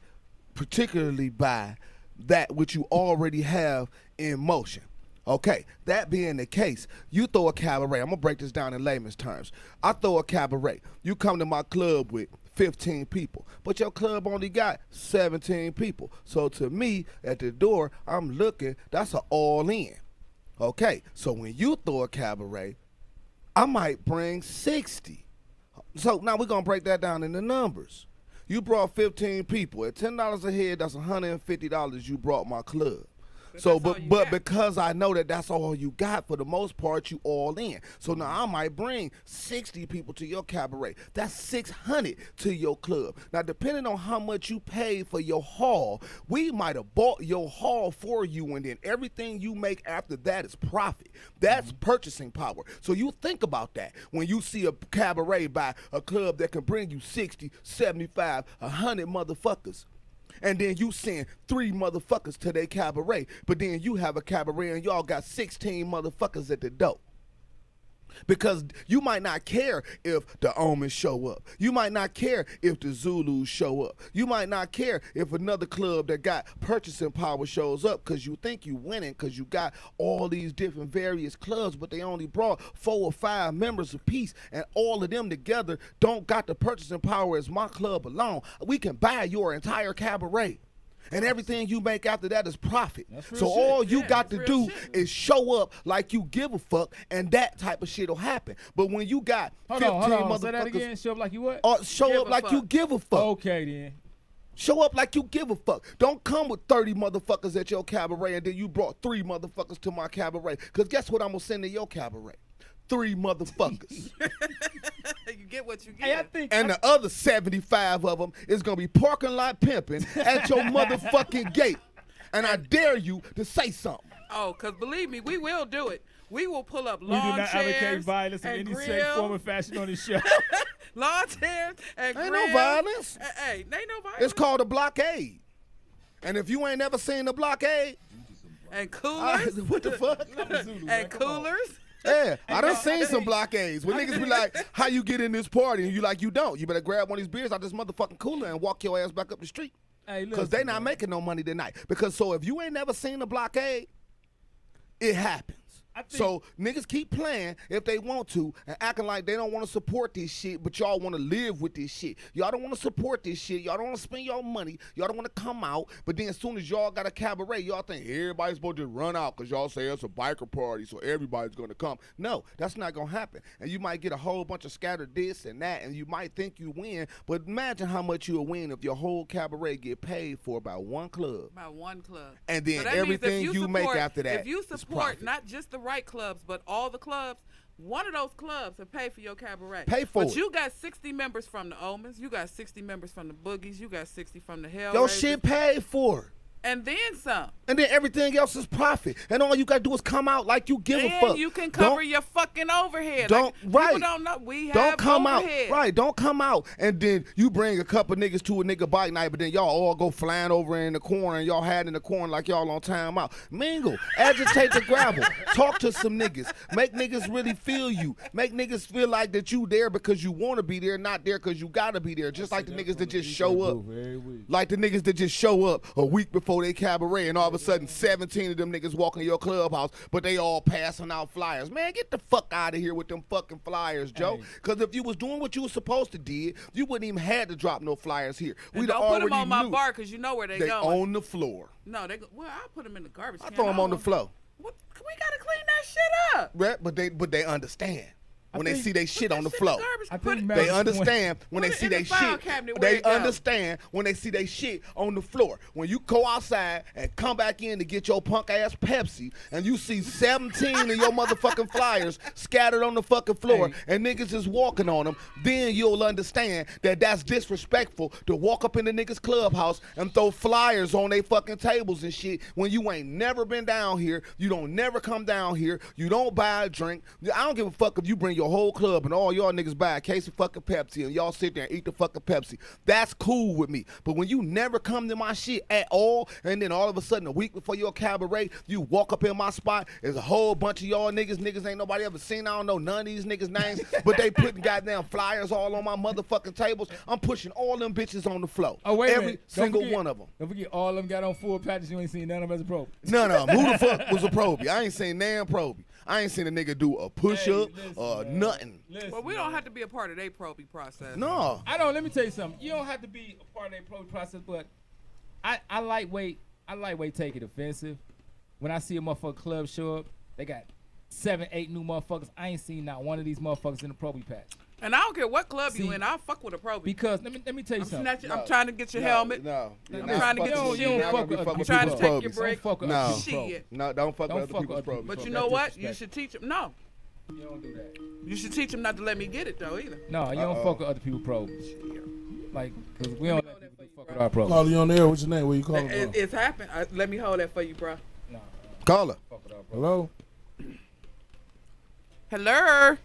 particularly by that which you already have in motion. Okay, that being the case, you throw a cabaret. I'm gonna break this down in layman's terms. I throw a cabaret. You come to my club with 15 people, but your club only got 17 people. So to me, at the door, I'm looking, that's an all in. Okay, so when you throw a cabaret, I might bring 60. So now we're gonna break that down into numbers. You brought 15 people at $10 a head. That's $150 you brought my club. But So, that's all but you but got. because I know that that's all you got, for the most part, you all in. So now I might bring 60 people to your cabaret. That's 600 to your club. Now, depending on how much you paid for your hall, we might have bought your hall for you, and then everything you make after that is profit. That's purchasing power. So you think about that when you see a cabaret by a club that can bring you 60, 75, 100 motherfuckers. And then you send 3 motherfuckers to their cabaret, but then you have a cabaret and y'all got 16 motherfuckers at the door. Because you might not care if the Omens show up. You might not care if the Zulus show up. You might not care if another club that got purchasing power shows up, because you think you winning because you got all these different various clubs, but they only brought 4 or 5 members apiece, and all of them together don't got the purchasing power as my club alone. We can buy your entire cabaret. And everything you make after that is profit. That's real So shit. all you Yeah, got that's to real do shit. is show up like you give a fuck, and that type of shit will happen. But when you got 15 Hold on. Say that motherfuckers, again. Show up like you what? show Give up a like you fuck. give a fuck. Okay, then. Show up like you give a fuck. Don't come with 30 motherfuckers at your cabaret and then you brought 3 motherfuckers to my cabaret. Because guess what I'm going to send to your cabaret? 3 motherfuckers. You get what you get. Hey, I think. And the other 75 of them is going to be parking lot pimping at your motherfucking gate. And I dare you to say something. Oh, because believe me, we will do it. We will pull up we do lawn not advocate chairs violence in and any shape, grill, form, or fashion on this show. lawn chairs and Ain't grill. no violence. Hey, ain't no violence. It's called a blockade. And if you ain't never seen a blockade, and coolers. what the fuck? and coolers. Yeah, I done seen some blockades where niggas be like, how you get in this party? And you like, you don't. You better grab one of these beers out this motherfucking cooler and walk your ass back up the street. Hey, Because they not making no money tonight. Because so if you ain't never seen a blockade, it happens. So niggas keep playing if they want to and acting like they don't want to support this shit, but y'all want to live with this shit. Y'all don't want to support this shit. Y'all don't want to spend your money. Y'all don't want to come out. But then as soon as y'all got a cabaret, y'all think everybody's supposed to run out because y'all say it's a biker party, so everybody's going to come. No, that's not going to happen. And you might get a whole bunch of scattered this and that, and you might think you win. But imagine how much you'll win if your whole cabaret get paid for about one club. About one club. And then So that means if everything you make support- after that If you is support profit. not just the right clubs, but all the clubs, one of those clubs will pay for your cabaret. Pay for but it. you got 60 members from the Omens, you got 60 members from the Boogies, you got 60 from the Hell. Your shit paid for. And then some. And then everything else is profit. And all you got to do is come out like you give a fuck. And you can cover Don't- your fucking overhead. Don't- like, right. People don't know. We have Don't come overhead. out. Right, don't come out. And then you bring a couple niggas to a nigga bike night, but then y'all all go flying over in the corner and y'all had in the corner like y'all on time out. Mingle. Agitate the gravel. Talk to some niggas. Make niggas really feel you. Make niggas feel like that you there because you want to be there, not there because you got to be there. Just like the niggas that just show up. Like the niggas that just show up a week before they cabaret and all of a sudden 17 of them niggas walk in your clubhouse, but they all passing out flyers. Man, get the fuck out of here with them fucking flyers, Joe. Because if you was doing what you was supposed to did, you wouldn't even had to drop no flyers here. And We'd don't put already them on my knew. bar because you know where they They going. on the floor. No, they go. Well, I'll put them in the garbage I can. throw them don't on the want- floor. What? We gotta clean that shit up. Right? But they understand. When they see they shit on the floor. I Put think it- Magic They understand when Put they it see in the they file shit. cabinet where They it go. understand when they see they shit on the floor. When you go outside and come back in to get your punk ass Pepsi and you see 17 of your motherfucking flyers scattered on the fucking floor and niggas is walking on them, then you'll understand that that's disrespectful to walk up in the niggas clubhouse and throw flyers on they fucking tables and shit when you ain't never been down here. You don't never come down here. You don't buy a drink. I don't give a fuck if you bring your whole club and all y'all niggas buy a case of fucking Pepsi and y'all sit there and eat the fucking Pepsi. That's cool with me. But when you never come to my shit at all, and then all of a sudden a week before your cabaret, you walk up in my spot, there's a whole bunch of y'all niggas ain't nobody ever seen. I don't know none of these niggas' names, but they putting goddamn flyers all on my motherfucking tables. I'm pushing all them bitches on the floor. Oh, wait a Every minute. Don't single forget- one of them. Don't forget, all of them got on full patches. You ain't seen none of them as a pro. None of them. Who the fuck was a probie? I ain't seen Nan probie. I ain't seen a nigga do a push-up or nothing. Listen, Well, we don't have to be a part of their probie process. No. I don't. Let me tell you something. You don't have to be a part of that pro process, but I lightweight take it offensive. When I see a motherfucker club show up, they got 7, 8 new motherfuckers. I ain't seen not one of these motherfuckers in the probie patch. And I don't care what club you See, in, I'll fuck with a probie. Because let me tell you I'm, something. snatching, I'm trying to get your helmet. No. I'm trying to get your you don't shit. fuck with fuck other with trying to people's take your probes. break. Don't fuck with No. other people's Shit. No, don't fuck Don't with fuck other with people's other probes. But you That's know what? You disrespect. should teach them. No. You don't do that. You should teach them not to let me get it, though, either. No, you don't fuck with other people's probes. Like, cause we don't let people fuck with our probes. Call you on there. What's your name? Where you calling from? It's happened. Let me hold that for you, bro. No, Call her. fuck with our probes. Hello. Hello.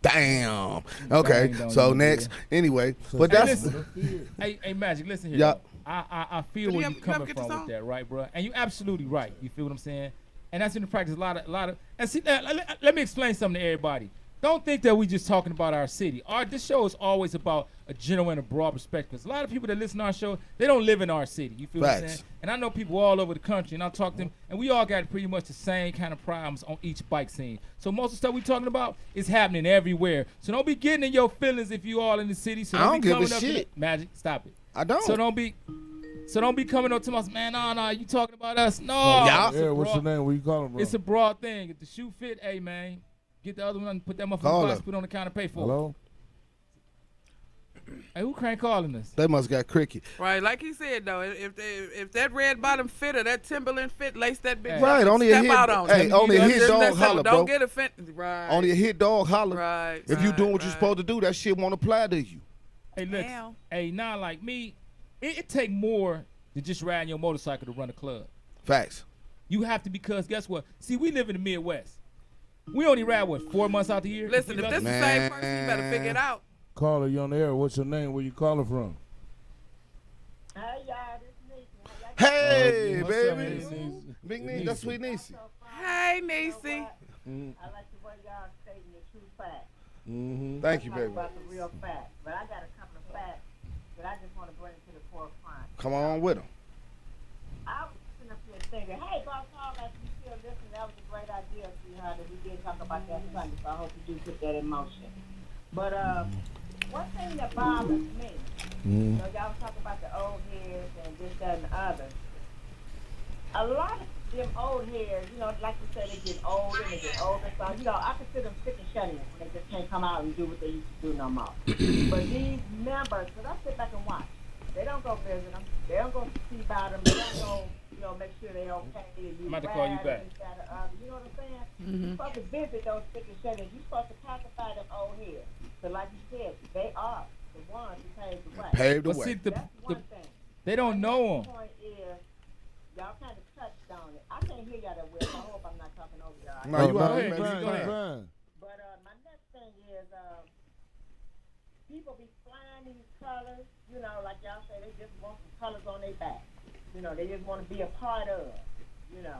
Damn. Okay. Bang, don't So you next, anyway, but Hey, that's listen. Hey, Magic, listen here. Yeah. though. I feel Did where you you're ever coming get the from with song? that, right, bro? And you're absolutely right. You feel what I'm saying? And that's in the practice. A lot of. And see, let me explain something to everybody. Don't think that we just talking about our city. This show is always about a general and a broad perspective. 'Cause a lot of people that listen to our show, they don't live in our city. You feel what I'm Facts. saying? And I know people all over the country, and I talk to them, and we all got pretty much the same kind of problems on each bike scene. So most of the stuff we talking about is happening everywhere. So don't be getting in your feelings if you all in the city. So I don't be give a coming up to shit. the- Magic, stop it. I don't. So don't be coming up to us, man. No, you talking about us? No. Yeah. It's a Yeah, what's your broad- name? Where you calling from? It's a broad thing. If the shoe fit, hey man, get the other one, put that motherfucker Call box, her. put it on the counter, pay for Hello. it. Hey, who crank calling us? they must got cricket. Right, like he said though, if that red bottom fit or that Timberland fit, lace that big. Hey. button, Right, only a step hit. out on Hey, it. only a Just- hit just dog let holler, don't bro. get offended. Right. Only a hit dog holler. Right. If you right, doing what you're right. supposed to do, that shit won't apply to you. Hey, look. Damn. Hey, now like me, it take more than just riding your motorcycle to run a club. Facts. You have to, because guess what? See, we live in the Midwest. We only ride what 4 months out the year. Listen, We if lucky. this the same person, you better figure it out. Caller, you on the air. What's your name? Where you calling from? Hey, y'all, this is Nisha. How y'all Hey, What's up, baby. Niecy? Big niece, that's sweet niece. Hey, Hey, You know Niecy. what? I like the way y'all stating the true facts. Thank you, Talk baby. about the real facts. But I got a couple of facts that I just want to bring to the forefront. Come on with them. I was sitting up here thinking, hey, Boss Hall, as you still listening, that was a great idea, sweetheart, that we did talk about that Sunday, so I hope you do put that in motion. But one thing that bothers me, you know, y'all was talking about the old heads and this, that, and the other. A lot of them old heads, you know, like you said, they get older and they get older. So, you know, I consider them sick and shut-ins when they just can't come out and do what they used to do no more. But these members, because I sit back and watch, they don't go visit them. They don't go see about them. They don't go, you know, make sure they're okay. I'm about to call you back. This, that, or other. You know what I'm saying? You're supposed to visit those sick and shut-ins. You're supposed to pacify them old heads. So like you said, they are the ones who paved the way. Paved the But see, way. That's one thing. they don't know The them. point is, y'all kind of touched on it. I can't hear y'all that well, so I hope I'm not talking over y'all. No, you no, all you right, fine, man. Go you ahead. fine. But my next thing is, people be flying these colors. You know, like y'all say, they just want some colors on their back. You know, they just want to be a part of. You know,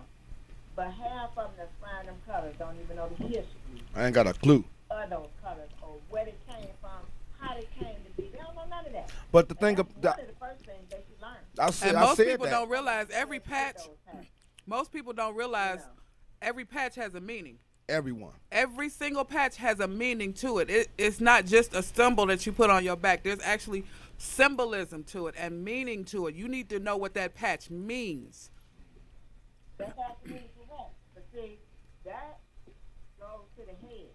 but half of them that's flying them colors don't even know the history I ain't got a clue. of those colors or where they came from, how they came to be. They don't know none of that. But the And thing that's about one of the first things they should learn. And I most said people that. don't realize every patch. Those patches. Most people don't realize Yeah. every patch has a meaning. Everyone. Every single patch has a meaning to it. It's not just a symbol that you put on your back. There's actually symbolism to it and meaning to it. You need to know what that patch means. That's absolutely correct. But see, that goes to the head.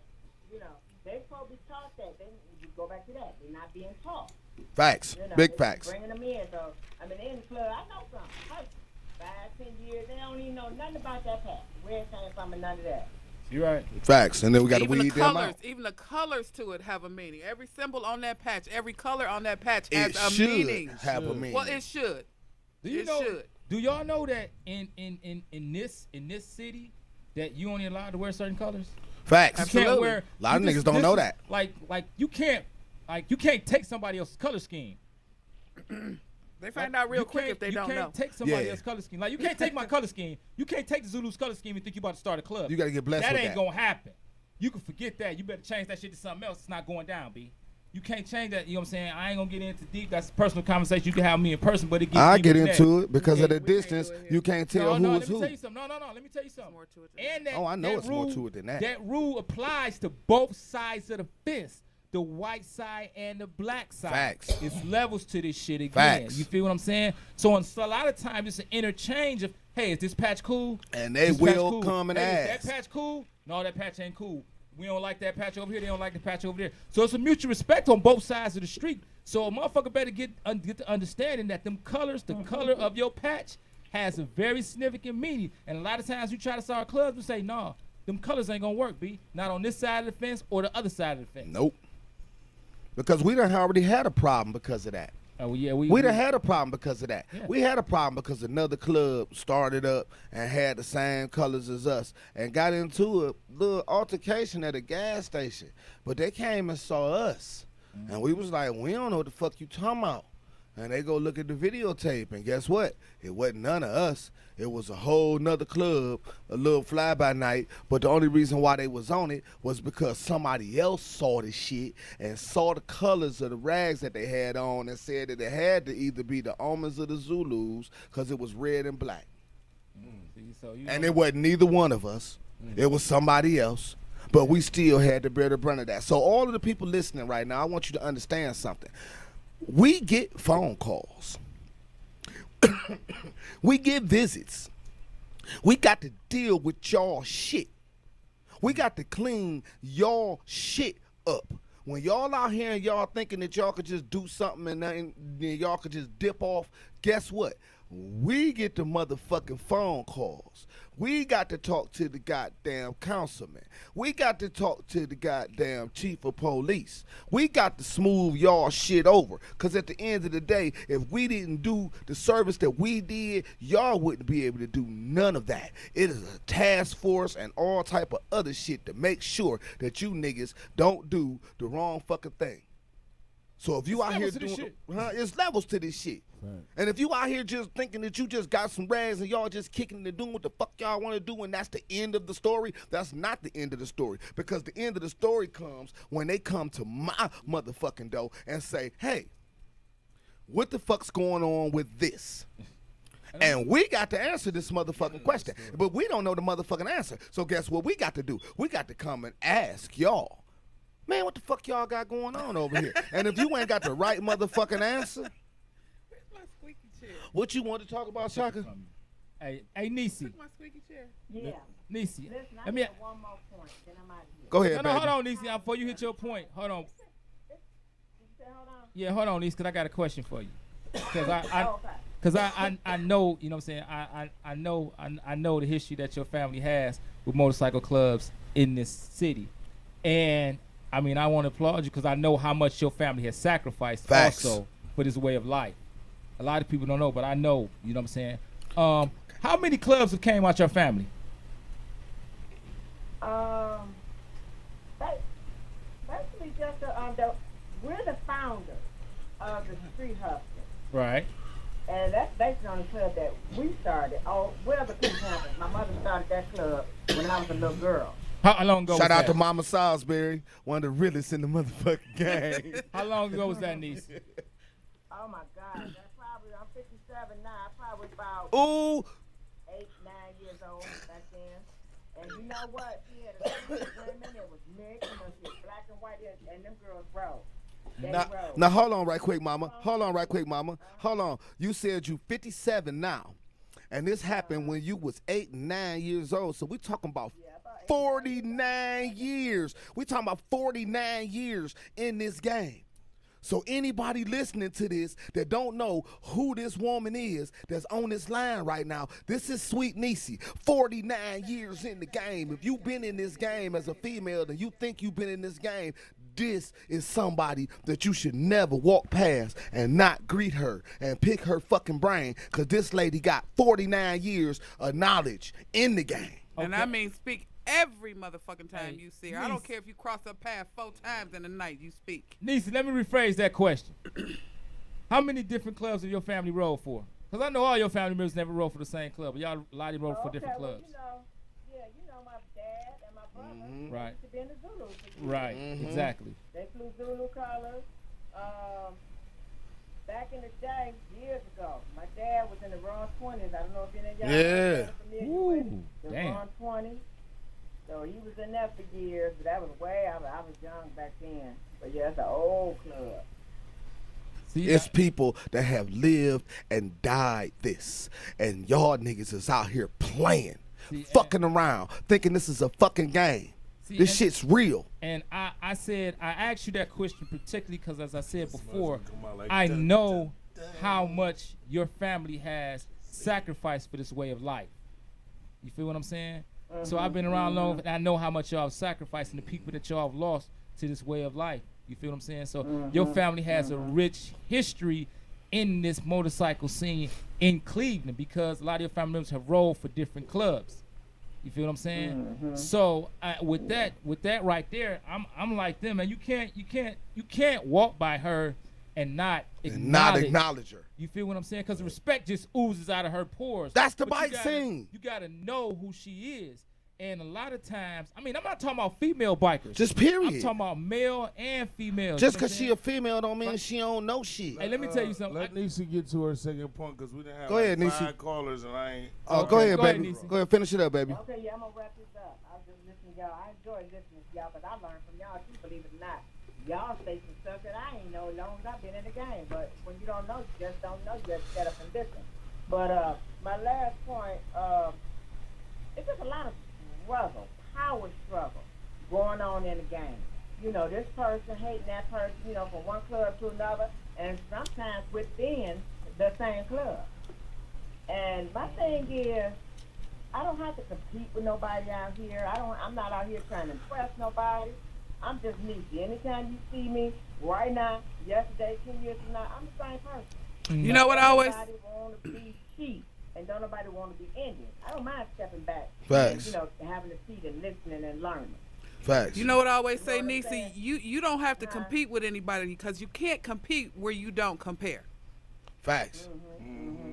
You know, they supposed to be taught that. They you go back to that. They're not being taught. Facts. You know, Big they facts. Bringing them in. So I mean, in the club, I know some. Hey, 5-10 years, they don't even know nothing about that patch. Where it came from and none of that. You're right. Facts. And then we got to Even the weed them colors, out. even the colors to it have a meaning. Every symbol on that patch, every color on that patch It has a should meaning. have a Should. meaning. Well, it should. Do you It know? should. Do y'all know that in this city that you only allowed to wear certain colors? Facts. You Absolutely. can't wear. A lot of you niggas don't know that. Like you can't take somebody else's color scheme. They find out real You quick can't- if they don't You know. can't take somebody Yeah. else's color scheme. Like you can't take my color scheme. You can't take the Zulu's color scheme and think you about to start a club. You got to get blessed That with ain't that. gonna happen. You can forget that. You better change that shit to something else. It's not going down, B. You can't change that. You know what I'm saying? I ain't gonna get into deep. That's a personal conversation. You can have me in person, but it gets I deeper get than into that. it because Yeah. of the We can't do distance. it here. You can't tell No, who let is me who. tell you something. No. Let me tell you something. More to it than And that, Oh, I know that it's more rule, to it than that. That rule applies to both sides of the fence, the white side and the black side. Facts. It's levels to this shit again. Facts. You feel what I'm saying? So a lot of times it's an interchange of, hey, is this patch cool? And they This patch will cool. come and Hey, ask. is that patch cool? No, that patch ain't cool. We don't like that patch over here. They don't like the patch over there. So it's a mutual respect on both sides of the street. So a motherfucker better get the understanding that them colors, the color of your patch, has a very significant meaning. And a lot of times you try to start clubs and say, nah, them colors ain't gonna work, B. Not on this side of the fence or the other side of the fence. Nope. Because we done already had a problem because of that. Oh yeah, We done had a problem because of that. Yeah. We had a problem because another club started up and had the same colors as us and got into a little altercation at a gas station. But they came and saw us. And we was like, we don't know what the fuck you talking about. And they go look at the videotape, and guess what? It wasn't none of us. It was a whole nother club, a little fly-by-night. But the only reason why they was on it was because somebody else saw the shit and saw the colors of the rags that they had on and said that it had to either be the omens of the Zulus because it was red and black. See, so you And know- it wasn't neither one of us. It was somebody else. But we still had to bear the brunt of that. So all of the people listening right now, I want you to understand something. We get phone calls. We get visits. We got to deal with y'all shit. We got to clean y'all shit up. When y'all out here and y'all thinking that y'all could just do something and then y'all could just dip off, guess what? We get the motherfucking phone calls. We got to talk to the goddamn councilman. We got to talk to the goddamn chief of police. We got to smooth y'all shit over. Because at the end of the day, if we didn't do the service that we did, y'all wouldn't be able to do none of that. It is a task force and all type of other shit to make sure that you niggas don't do the wrong fucking thing. So if you It's out here levels to this doing, shit. it's levels to this shit. Right. And if you out here just thinking that you just got some rags and y'all just kicking and doing what the fuck y'all want to do and that's the end of the story, that's not the end of the story. Because the end of the story comes when they come to my motherfucking door and say, hey, what the fuck's going on with this? And we got to answer this motherfucking question. But we don't know the motherfucking answer. So guess what we got to do? We got to come and ask y'all, man, what the fuck y'all got going on over here? And if you ain't got the right motherfucking answer, Where's my squeaky chair? what you want to talk about, Shaka? Hey, Nisi. Took my squeaky chair. Yeah. Nisi. Listen, I Let me. got one more point, then I'm out of here. Go ahead, No, baby. hold on, Nisi. Before you hit your point, hold on. You said hold on? Yeah, hold on, Nisi, because I got a question for you. Because I Oh, okay. Cause I know, you know what I'm saying, I know the history that your family has with motorcycle clubs in this city. And I mean, I want to applaud you because I know how much your family has sacrificed Facts. also for this way of life. A lot of people don't know, but I know, you know what I'm saying. How many clubs have came out your family? Basically just we're the founders of the Street Hustlers. Right. And that's based on the club that we started. Oh, well, the Pink Panthers. My mother started that club when I was a little girl. How long ago Shout was out that? to Mama Salisbury, one of the realest in the motherfucking game. How long ago was that, niece? Oh my God, that's probably, I'm 57 now. I probably about Ooh, 8, 9 years old back then. And you know what? She had a few women. It was mixed, you know, she was black and white, and them girls rode. They now, rode. now hold on right quick, Mama. Hold on right quick, Mama. Hold on. You said you 57 now, and this happened when you was 8, 9 years old. So we talking about 49 years. We talking about 49 years in this game. So anybody listening to this that don't know who this woman is that's on this line right now, this is Sweet Nisi, 49 years in the game. If you've been in this game as a female and you think you've been in this game, this is somebody that you should never walk past and not greet her and pick her fucking brain, because this lady got 49 years of knowledge in the game. And I mean, speak every motherfucking time Hey, you see her. I don't niece. care if you cross her path 4 times in the night, you speak. Nisi, let me rephrase that question. How many different clubs have your family rolled for? Because I know all your family members never rolled for the same club, but y'all a lot of them rolled for different well, clubs. you know, my dad and my brother Right. used to be in the Zulus. for years. Right, exactly. They flew Zulu colors. Back in the day, years ago, my dad was in the Ron 20s. I don't know if any of y'all Yeah. are familiar with Ooh, the damn. Ron 20. So he was in that for years, but that was I was young back then. But yeah, it's an old club. See, It's people that have lived and died this. And y'all niggas is out here playing, See, fucking around, thinking this is a fucking game. see, This and- shit's real. And I asked you that question particularly because, as I said before, come out like I dun, know how much your family has sacrificed for this way of life. You feel what I'm saying? So I've been around long, and I know how much y'all have sacrificed and the people that y'all have lost to this way of life. You feel what I'm saying? So your family has a rich history in this motorcycle scene in Cleveland because a lot of your family members have rolled for different clubs. You feel what I'm saying? So with that right there, I'm like them, and you can't walk by her and not And not acknowledge. acknowledge her. You feel what I'm saying? Because respect just oozes out of her pores. That's the But you bite gotta- scene. You gotta know who she is, and a lot of times, I mean, I'm not talking about female bikers. Just I'm period. talking about male and female. Just you know what because I'm she saying? a female don't mean she don't know shit. Hey, let me tell you something. Let Nisi get to her second point because we didn't have Go ahead, like Nisi. 5 callers and I ain't. Oh, Okay, go ahead, go ahead, baby. Nisi. Go ahead, finish it up, baby. Okay, yeah, I'm gonna wrap this up. I was just listening to y'all. I enjoy listening to y'all because I learned from y'all too, believe it or not. Y'all say some stuff that I ain't know as long as I've been in the game. But when you don't know, you just don't know. You just shut up and listen. But my last point, it's just a lot of struggle, power struggle going on in the game. You know, this person hating that person, you know, from one club to another, and sometimes within the same club. And my thing is, I don't have to compete with nobody out here. I'm not out here trying to impress nobody. I'm just Nisi. Anytime you see me, right now, yesterday, 10 years from now, I'm the same person. You know what I always... Nobody want to be cheap, and don't nobody want to be Indian. I don't mind stepping back, Facts. and, you know, having a seat and listening and learning. Facts. You know what I always say, Niecy? You don't have to compete with anybody because you can't compete where you don't compare. Facts.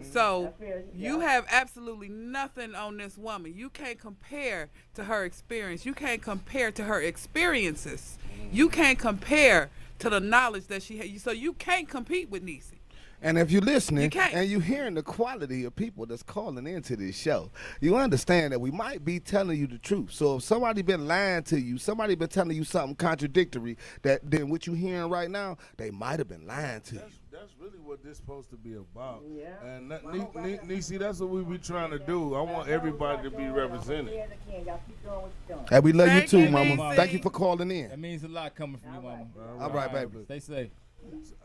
So you have absolutely nothing on this woman. You can't compare to her experience. You can't compare to her experiences. You can't compare to the knowledge that she had. So you can't compete with Niecy. And if you're listening You can't. and you're hearing the quality of people that's calling into this show, you understand that we might be telling you the truth. So if somebody been lying to you, somebody been telling you something contradictory than what you hearing right now, they might have been lying to you. That's really what this supposed to be about. Yeah. And Niecy, that's what we be trying to do. I want everybody to be represented. Y'all keep doing what you're doing. Hey, we love Thank you you, too, mama. Niecy. Thank you for calling in. That means a lot coming from you, mama. All right, baby. Stay safe.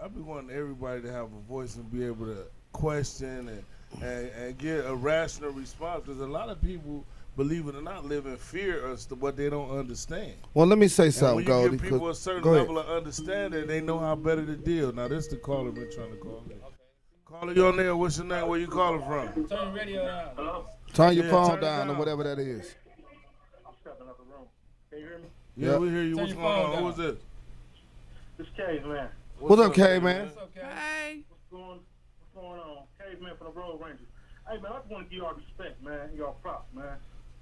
I be wanting everybody to have a voice and be able to question and get a rational response, because a lot of people, believe it or not, live in fear as to what they don't understand. Well, let me say And something, when you Goldie. give people a certain Go ahead. level of understanding, they know how better to deal. Now, this the caller been trying to call in. Caller, you on there? What's your name? Where you calling from? Turn your radio down. Hello? Turn your Yeah, phone turn it down or down. whatever that is. I'm stepping out the room. Can you hear me? Yeah, Yep. we hear you. Turn What's your going phone on? down. Who is this? This Cave, man. What's up, K, man? It's okay. Hey. What's going on? Caveman for the Road Rangers. Hey, man, I just want to give y'all respect, man. Y'all props, man.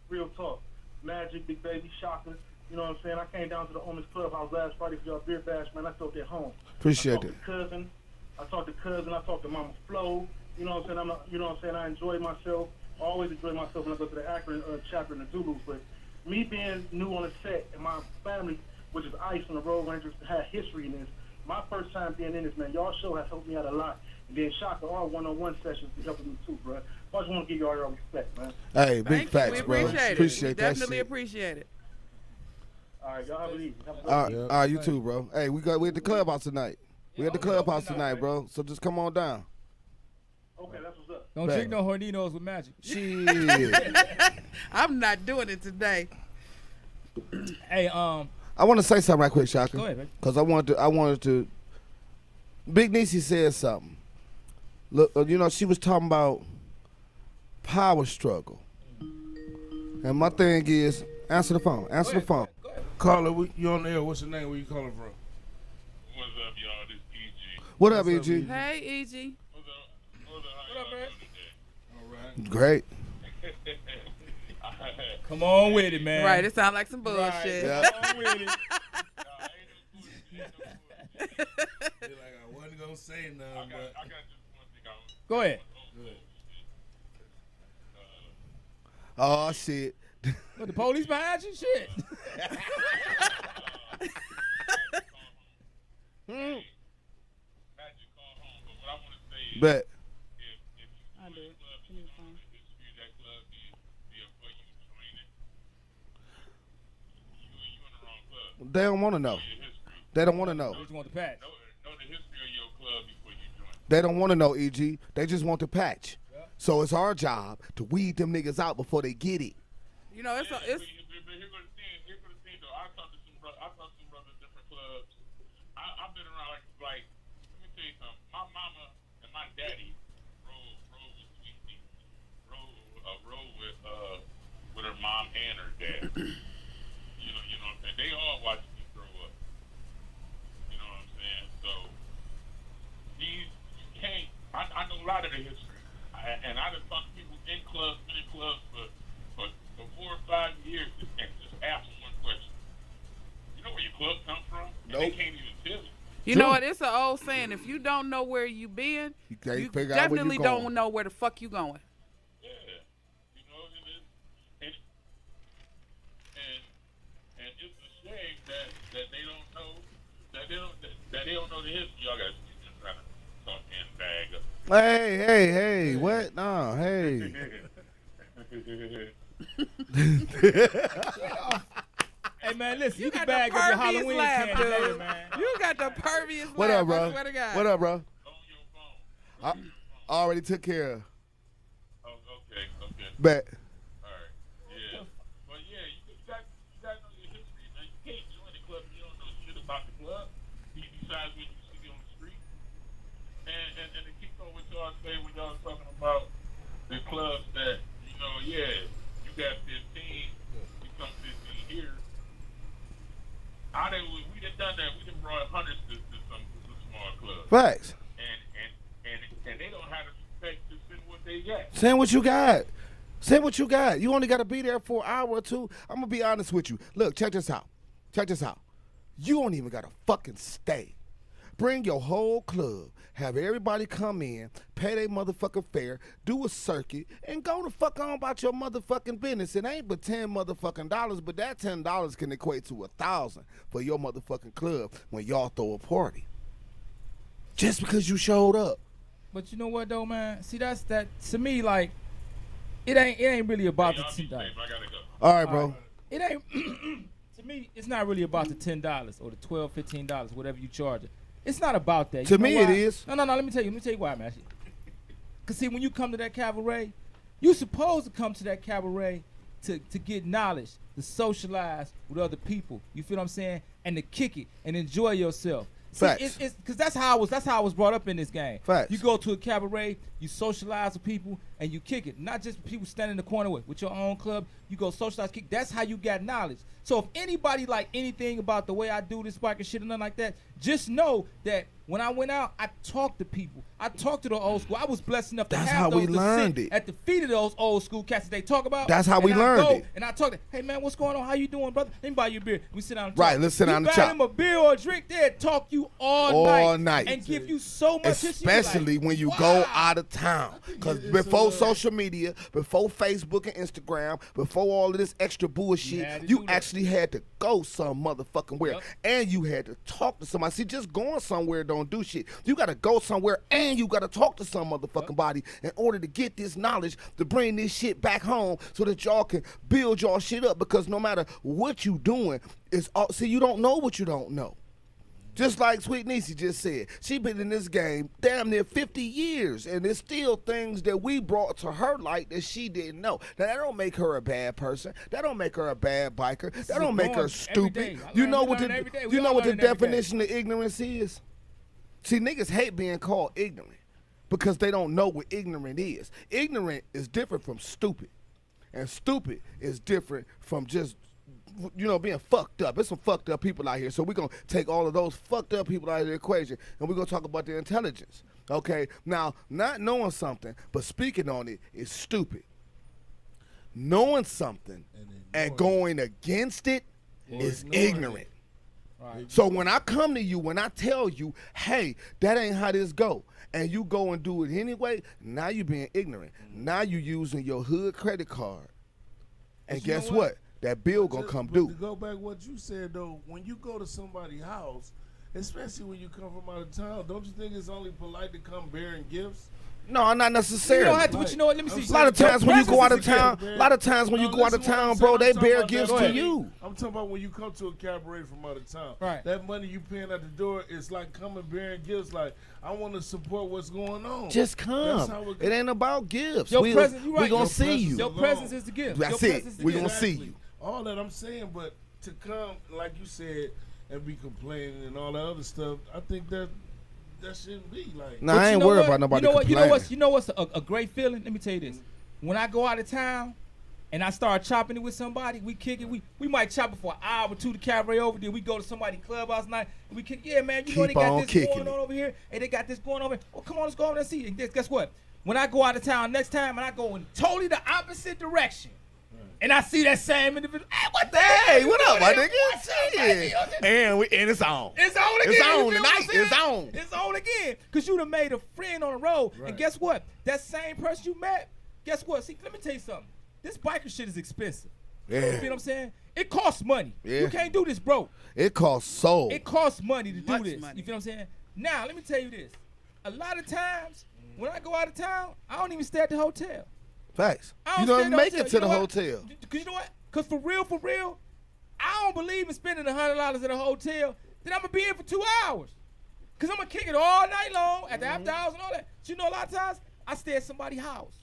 Real talk. Magic, Big Baby, Shocker. You know what I'm saying? I came down to the Women's Clubhouse last Friday for y'all beer bash, man. I felt at home. Appreciate I it. talked to cousin. I talked to Mama Flo. You know what I'm saying? You know what I'm saying? I enjoy myself. I always enjoy myself when I go to the Akron chapter in the Zulus. But me being new on the set and my family, which is Ice and the Road Rangers, had history in this. My first time being in this, man, y'all show has helped me out a lot. And then Shaka, our one-on-one sessions is helping me too, bro. I just want to give y'all respect, man. Hey, big Thank you. facts, We bro. appreciate it. Appreciate We that definitely shit. appreciate it. All right, y'all have a good evening. Have a good All right, Yep. all right, you too, bro. Hey, we at the clubhouse tonight. We at the clubhouse tonight, bro. So just come on down. Okay, that's what's up. Don't drink no Horninos with magic. Shit. I'm not doing it today. Hey, I want to say something right quick, Shaka. Go ahead, baby. Because I wanted to. Big Niecy said something. Look, you know, she was talking about power struggle. And my thing is, answer the phone. Answer the phone. Caller, you on there? What's your name? Where you calling from? What's up, y'all? This EG. What up, What's up, EG? EG? Hey, E.G. What's up? How y'all man? doing today? All right. Great. Come on with it, man. Right, it sounds like some bullshit. Right. Yeah. Come on with it. Feel like I wasn't gonna say nothing, but I got just one thing I was. Go ahead. Oh, shit. What, the police behind you? Shit. Magic called home, but what I want to say is, Bet. if you I do. join the club, you don't know the history of that club before you join it. You in the wrong club. They don't want to know. Your history. They don't want to know. Just want the patch. Know the history of your club before you join. They don't want to know, EG. They just want the patch. So it's our job to weed them niggas out before they get it. You know, it's But here go the thing though. I talked to some brothers, different clubs. I've been around like let me tell you something. My mama and my daddy rode with Sweetie. Rode with her mom and her dad. You know what I'm saying? They all watched me grow up. You know what I'm saying? So you can't. I know a lot of the history. And I done talked to people in clubs for 4 or 5 years and just ask them one question. You know where your club come from? And Nope. they can't even tell you. You know what? It's an old saying. If you don't know where you been, You can't you figure out where you definitely going. don't know where the fuck you going. Yeah. You know what it is? And it's a shame that they don't know that they don't know the history. Y'all guys just trying to talk and bag up. Hey, what? No, hey. Hey, man, listen. You can got bag the up your perviest Halloween laugh, candy later, dude. man. You got the pervious What laugh, up, bro? I swear to God. What up, bro? On your phone. I already took care of. Oh, okay. Bet. All right. Yeah. But yeah, you got to know your history, man. You can't join the club if you don't know shit about the club. Besides what you see on the street. And to keep on what y'all say when y'all talking about the clubs that, you know, yeah, you got 15, you come 15 here. done that. We done brought hundreds to some small clubs. Facts. And they don't have the respect to send what they got. Send what you got. Send what you got. You only got to be there for an hour or two. I'm going to be honest with you. Look, check this out. Check this out. You don't even got to fucking stay. Bring your whole club. Have everybody come in, pay their motherfucking fare, do a circuit, and go the fuck on about your motherfucking business. It ain't but $10 motherfucking dollars, but that $10 can equate to 1,000 for your motherfucking club when y'all throw a party. Just because you showed up. But you know what though, man? See, that's that to me. Like, it ain't really about the $10. I gotta go. All right, bro. It ain't to me. It's not really about the $10 or the $12, $15, whatever you charge it. It's not about that. To You know me, why? it is. No. Let me tell you why, man. Cause see, when you come to that cabaret, you supposed to come to that cabaret to get knowledge, to socialize with other people. You feel what I'm saying? And to kick it and enjoy yourself. See, Facts. it's cause that's how I was brought up in this game. Facts. You go to a cabaret, you socialize with people, and you kick it. Not just people standing in the corner with your own club. You go socialize, kick. That's how you got knowledge. So if anybody like anything about the way I do this biker shit and nothing like that, just know that when I went out, I talked to people. I talked to the old school. I was blessed enough to That's have how those we to learned sit it. at the feet of those old school cats that they talk about. That's how we And I learned go it. And I talk to, hey man, what's going on? How you doing, brother? Let me buy you a beer. We sit down and talk. Right, let's sit down and buy chop. them a beer or a drink, they'll talk you all night. And give you so much history. Especially Like, when you wow. go out of town. Because It's before a- social media, before Facebook and Instagram, before all of this extra You bullshit, had to you do that. actually had to go some motherfucking where. Yep. And you had to talk to somebody. See, just going somewhere don't do shit. You got to go somewhere and you got to talk to some motherfucking body in order to get this knowledge to bring this shit back home so that y'all can build y'all shit up. Because no matter what you doing, it's all, see, you don't know what you don't know. Just like Sweet Niecy just said, she been in this game damn near 50 years, and there's still things that we brought to her light that she didn't know. Now, that don't make her a bad person. That don't make her a bad biker. That don't make her every stupid. day. I You learn- know we what learn the every day. We you know all what the learn every day. definition of ignorance is? See, niggas hate being called ignorant because they don't know what ignorant is. Ignorant is different from stupid, and stupid is different from just being fucked up. There's some fucked up people out here. So we're going to take all of those fucked up people out of the equation, and we're going to talk about their intelligence. Okay? Now, not knowing something, but speaking on it is stupid. Knowing something and going against it is ignorant. Right. So when I come to you, when I tell you, hey, that ain't how this go, and you go and do it anyway, now you being ignorant. Now you using your hood credit card. And But you know guess what? what? That bill gonna come But due. to go back what you said though, when you go to somebody's house, especially when you come from out of town, don't you think it's only polite to come bearing gifts? No, not You necessarily. don't have to, but you know what? Let me I'm see. A lot of times when you go out of Presence is a town, gift, a lot of times when you No, go out of listen what I'm town, saying. bro, they I'm talking bear about gifts that to money. you. I'm talking about when you come to a cabaret from out of town. Right. That money you paying at the door is like coming bearing gifts. Like, I want to support what's going on. Just That's come. how It ain't about gifts. Your we presence, you right. we gonna Your see presence you. is Your alone. presence is the gift. That's Your it. presence is the We gift. gonna see you. All that I'm saying, but to come, like you said, and be complaining and all that other stuff, I think that shouldn't be like. Nah, But I you ain't know worried what? about nobody You know what? complaining. You know what's a great feeling? Let me tell you this. When I go out of town and I start chopping it with somebody, we kick it. We might chop it for an hour or two to cabaret over. Then we go to somebody's clubhouse night and we kick. Yeah, man, you know Keep they got on this kicking going it. on over here, and they got this going over here. Oh, come on, let's go over there and see. And guess what? When I go out of town next time and I go in totally the opposite direction, and I see that same individual, hey, what the Hey, hell what you up, my doing nigga? here? What's up, baby? And it's on. It's on again. It's you on feel what tonight. I'm saying? It's on. It's on again. Because you done made a friend on the road. Right. And guess what? That same person you met, guess what? See, let me tell you something. This biker shit is expensive. You Yeah. feel what I'm saying? It costs money. Yeah. You can't do this broke. It costs soul. It costs money to do Much this. money. You feel what I'm saying? Now, let me tell you this. A lot of times, when I go out of town, I don't even stay at the hotel. Facts. I You don't don't stay make at it to the what? hotel. Cause you know what? Cause for real, I don't believe in spending $100 at a hotel. Then I'm gonna be here for 2 hours. Cause I'm gonna kick it all night long at the after hours and all that. But you know, a lot of times I stay at somebody's house.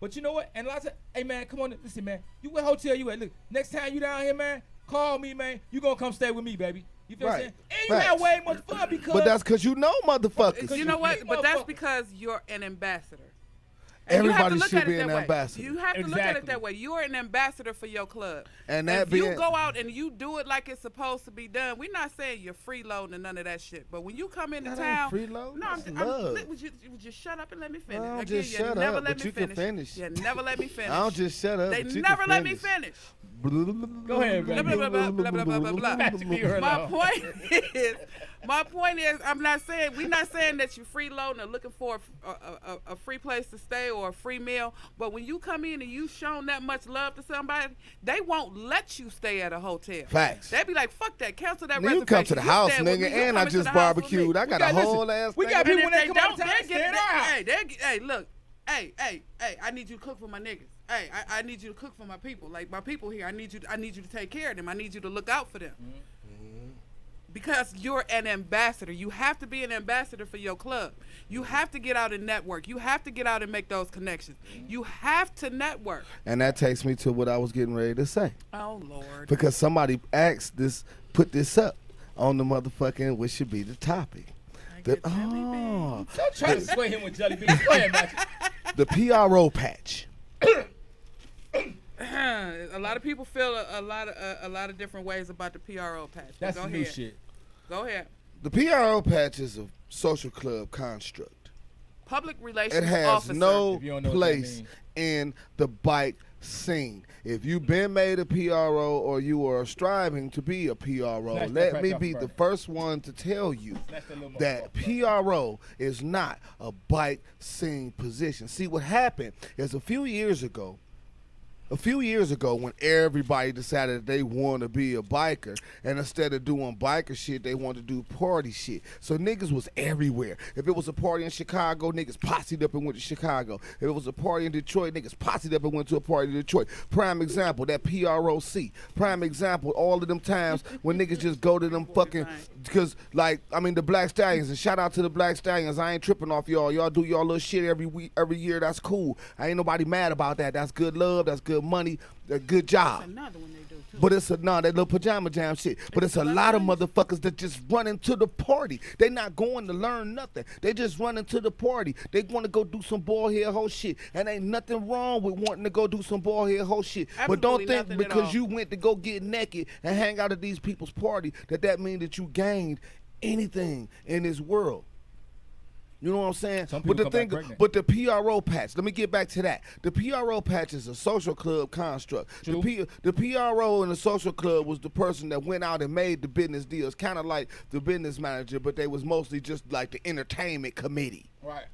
But you know what? And a lot of times, hey man, come on, listen, man. You what hotel you at? Look, next time you down here, man, call me, man. You gonna come stay with me, baby. You feel what I'm Right. saying? And you Facts. have way much fun because But that's because you know motherfuckers. You know what? big But that's motherfucker. because you're an ambassador. And you have to Everybody look should at be it an that way. ambassador. You have to look at it Exactly. that way. You are an ambassador for your club. And that if you being- go out and you do it like it's supposed to be done, we're not saying you're freeloading and none of that shit. But when you come into That ain't town, freeloading, no, that's love. would you shut up and let me finish? I don't Again, just you shut never up, let but me you can finish. finish. You never let me finish. I don't just shut up. They but you never can let me finish. finish. Go ahead, Blah, brother. blah, blah, blah, blah, blah, blah, blah. Back to me, right My now. point is, we're not saying that you're freeloading or looking for a free place to stay or a free meal. But when you come in and you shown that much love to somebody, they won't let you stay at a hotel. Facts. They be like, fuck that, cancel that Nigga, reservation. you come to the house, staying with nigga, me, you and I coming to just the house with me. barbecued. I got a got- listen, whole ass we thing. got And people if when they come out of don't, town, they stay at get, our house. hey, look, hey, I need you to cook for my niggas. Hey, I need you to cook for my people. Like my people here, I need you to take care of them. I need you to look out for them. Because you're an ambassador. You have to be an ambassador for your club. You have to get out and network. You have to get out and make those connections. You have to network. And that takes me to what I was getting ready to say. Oh, Lord. Because somebody asked this, put this up on the motherfucking, what should be the topic. The, Don't try to sway him with jelly beans. Go ahead, Magic. the PRO patch. A lot of people feel a lot of different ways about the PRO patch. But That's go the ahead. new shit. Go ahead. The PRO patch is a social club construct. Public relations It has officer. no If you don't know what that place means. in the bike scene. If you've been made a PRO or you are striving to be a PRO, Snatch that let crack me off be the the burner. first one to tell you Snatch that little that motherfucker. PRO is not a bike scene position. See, what happened is a few years ago, when everybody decided that they want to be a biker, and instead of doing biker shit, they wanted to do party shit. So niggas was everywhere. If it was a party in Chicago, niggas posseed up and went to Chicago. If it was a party in Detroit, niggas posseed up and went to a party in Detroit. Prime example, that PROC. Prime example, all of them times when niggas just go to them fucking, because the Black Stallions, and shout out to the Black Stallions. I ain't tripping off y'all. Y'all do y'all little shit every week, every year. That's cool. I ain't nobody mad about that. That's good love. That's good money. A good job. Another one they do too. But it's that little pajama jam shit. But it's a lot of motherfuckers that just run into the party. They not going to learn nothing. They just run into the party. They want to go do some bald head hoe shit. And ain't nothing wrong with wanting to go do some bald head hoe shit. But don't Absolutely think nothing at because all. you went to go get naked and hang out at these people's party that means that you gained anything in this world. You know what I'm saying? Some But people the come back thing, pregnant. but the PRO patch. Let me get back to that. The PRO patch is a social club construct. True. The PRO in the social club was the person that went out and made the business deals, kind of like the business manager, but they was mostly just like the entertainment committee. Right.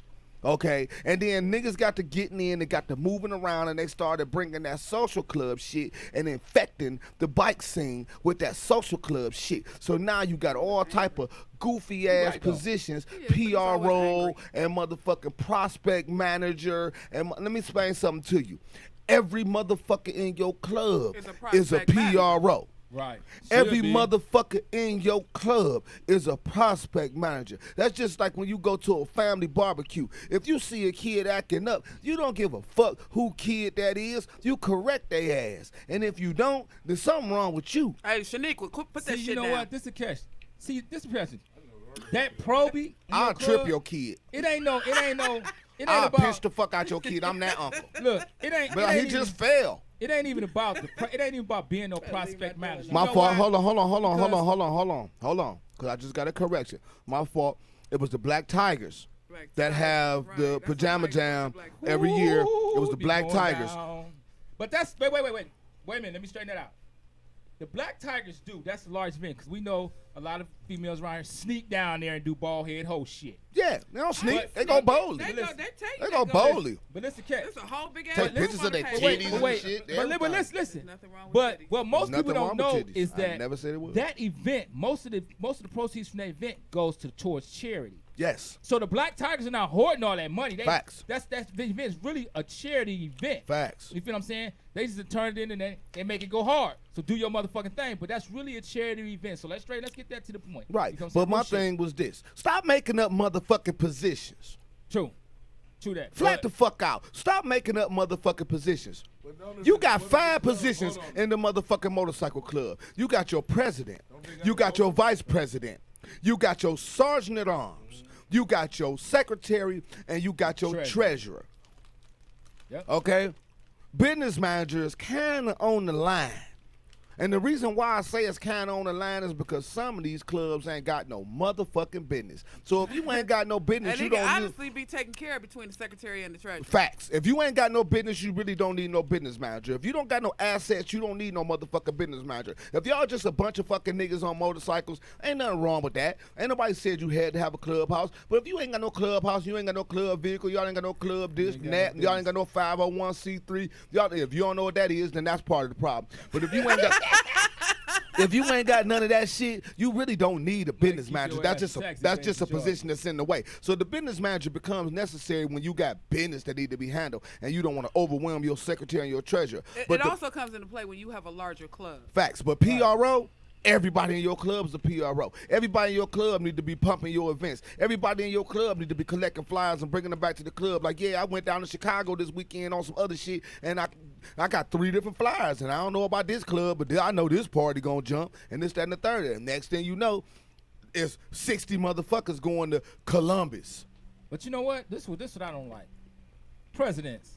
Okay, and then niggas got to getting in, they got to moving around, and they started bringing that social club shit and infecting the bike scene with that social club shit. So now you got all type of goofy ass Right, though. positions, He is, but he's always PRO angry. and motherfucking prospect manager. And let me explain something to you. Every motherfucker in your club Is a is a prospect manager. PRO. Right. Every Should be. motherfucker in your club is a prospect manager. That's just like when you go to a family barbecue. If you see a kid acting up, you don't give a fuck who kid that is. You correct their ass. And if you don't, there's something wrong with you. Hey, Shaniqua, put that See, shit you know down. what? This is a catch. See, this is a catch. That Proby. in I'll your trip club, your kid. It ain't I'll about. pinch the fuck out your kid. I'm that uncle. Look, it ain't. But it he ain't just even, fell. It ain't even about it ain't even about being no prospect manager. My You know fault. why? Hold Because- on. Because I just got a correction. My fault. It was the Black Tigers Black that Tigers, have right. the That's pajama what makes it jam Black every year. It was the Ooh, be Black going Tigers. down. But that's wait a minute. Let me straighten that out. The Black Tigers do. That's a large event because we know a lot of females around here sneak down there and do bald head hoe shit. Yeah, they don't sneak. But- They go boldly. They Listen, go, they take. They go go- boldly. But listen, catch. It's a whole big ass. Take room pictures on of the their table. titties But and wait, shit, but everything. listen. There's nothing wrong with But titties. what most Nothing people don't wrong know with titties. is I that never said it was. that event, most of the proceeds from that event goes towards charity. Yes. So the Black Tigers are not hoarding all that money. Facts. The event is really a charity event. Facts. You feel what I'm saying? They just turn it in and they make it go hard. So do your motherfucking thing. But that's really a charity event. So let's get that to the point. Right. You know what I'm But saying? my Real shit. thing was this. Stop making up motherfucking positions. True that. Flat the But- fuck out. Stop making up motherfucking positions. You got 5 positions in the motherfucking motorcycle club. You got your president. You got your vice president. You got your sergeant at arms. You got your secretary, and you got your Treasurer. treasurer. Yep. Okay? Business managers kind of on the line. And the reason why I say it's kind of on the line is because some of these clubs ain't got no motherfucking business. So if you ain't got no business, And you it can don't need... honestly be taken care of between the secretary and the treasurer. Facts. If you ain't got no business, you really don't need no business manager. If you don't got no assets, you don't need no motherfucking business manager. If y'all just a bunch of fucking niggas on motorcycles, ain't nothing wrong with that. Ain't nobody said you had to have a clubhouse. But if you ain't got no clubhouse, you ain't got no club vehicle, y'all ain't got no club this and that, y'all ain't got no 501c3, y'all, if you don't know what that is, then that's part of the problem. But if you ain't got... If you ain't got none of that shit, you really don't need a business keep manager. your That's ass just a taxes that's paid just a for sure. position that's in the way. So the business manager becomes necessary when you got business that need to be handled, and you don't want to overwhelm your secretary and your treasurer. It also comes into play when you have a larger club. Facts, but PRO. Everybody in your club is a PRO. Everybody in your club need to be pumping your events. Everybody in your club need to be collecting flyers and bringing them back to the club. Like, yeah, I went down to Chicago this weekend on some other shit, and I got 3 different flyers, and I don't know about this club, but I know this party gonna jump, and this, that, and the third. And next thing you know, it's 60 motherfuckers going to Columbus. But you know what? This what I don't like. Presidents,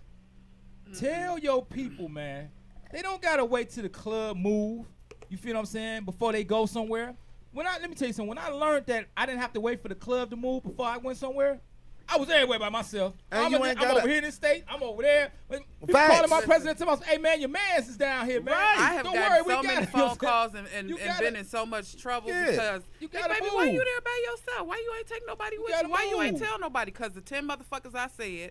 tell your people, man, they don't gotta wait till the club move. You feel what I'm saying? Before they go somewhere. Let me tell you something. When I learned that I didn't have to wait for the club to move before I went somewhere, I was everywhere by myself. And I'm you ain't over gotta- here in this state. I'm over there. People Facts. calling my president, telling me, "Hey man, your man's is down here, man. I have Don't gotten worry, we so got many it." You know phone what I'm saying? calls and You been gotta- in so much trouble Yeah. because You hey, gotta baby, why move. you there by yourself? Why you ain't take nobody with gotta you? Why you ain't move. tell nobody? Because the 10 motherfuckers I said,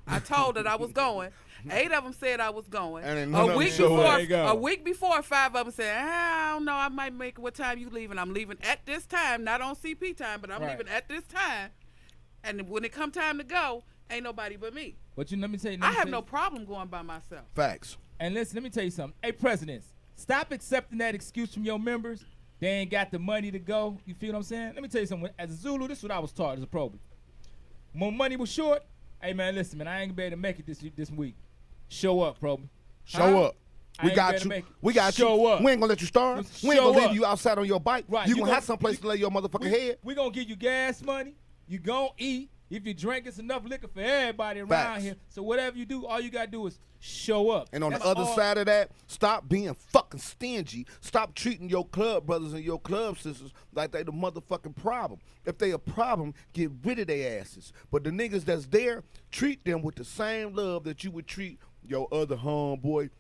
I told that I was going. 8 of them said I was going. And then none of them showed up. There you go. A week before, 5 of them said, I don't know, I might make it. What time you leaving? I'm leaving at this time, not on CP time, but I'm Right. leaving at this time. And when it come time to go, ain't nobody but me. But let me tell you, I have no problem going by myself. Facts. And listen, let me tell you something. Hey, presidents, stop accepting that excuse from your members. They ain't got the money to go. You feel what I'm saying? Let me tell you something. As a Zulu, this is what I was taught as a pro. When money was short, hey man, listen, man, I ain't gonna be able to make it this week. Show up, bro. Show up. I We ain't got better you. make it. We got Show you. up. We ain't gonna let you starve. Just We ain't show gonna leave up. you outside on your bike. Right, You you gonna have gonna- someplace to lay your motherfucking head. We gonna give you gas money. You gonna eat. If you drink, it's enough liquor for everybody around Facts. here. So whatever you do, all you gotta do is show up. And on That's the other all- side of that, stop being fucking stingy. Stop treating your club brothers and your club sisters like they the motherfucking problem. If they a problem, get rid of their asses. But the niggas that's there, treat them with the same love that you would treat your other homeboy.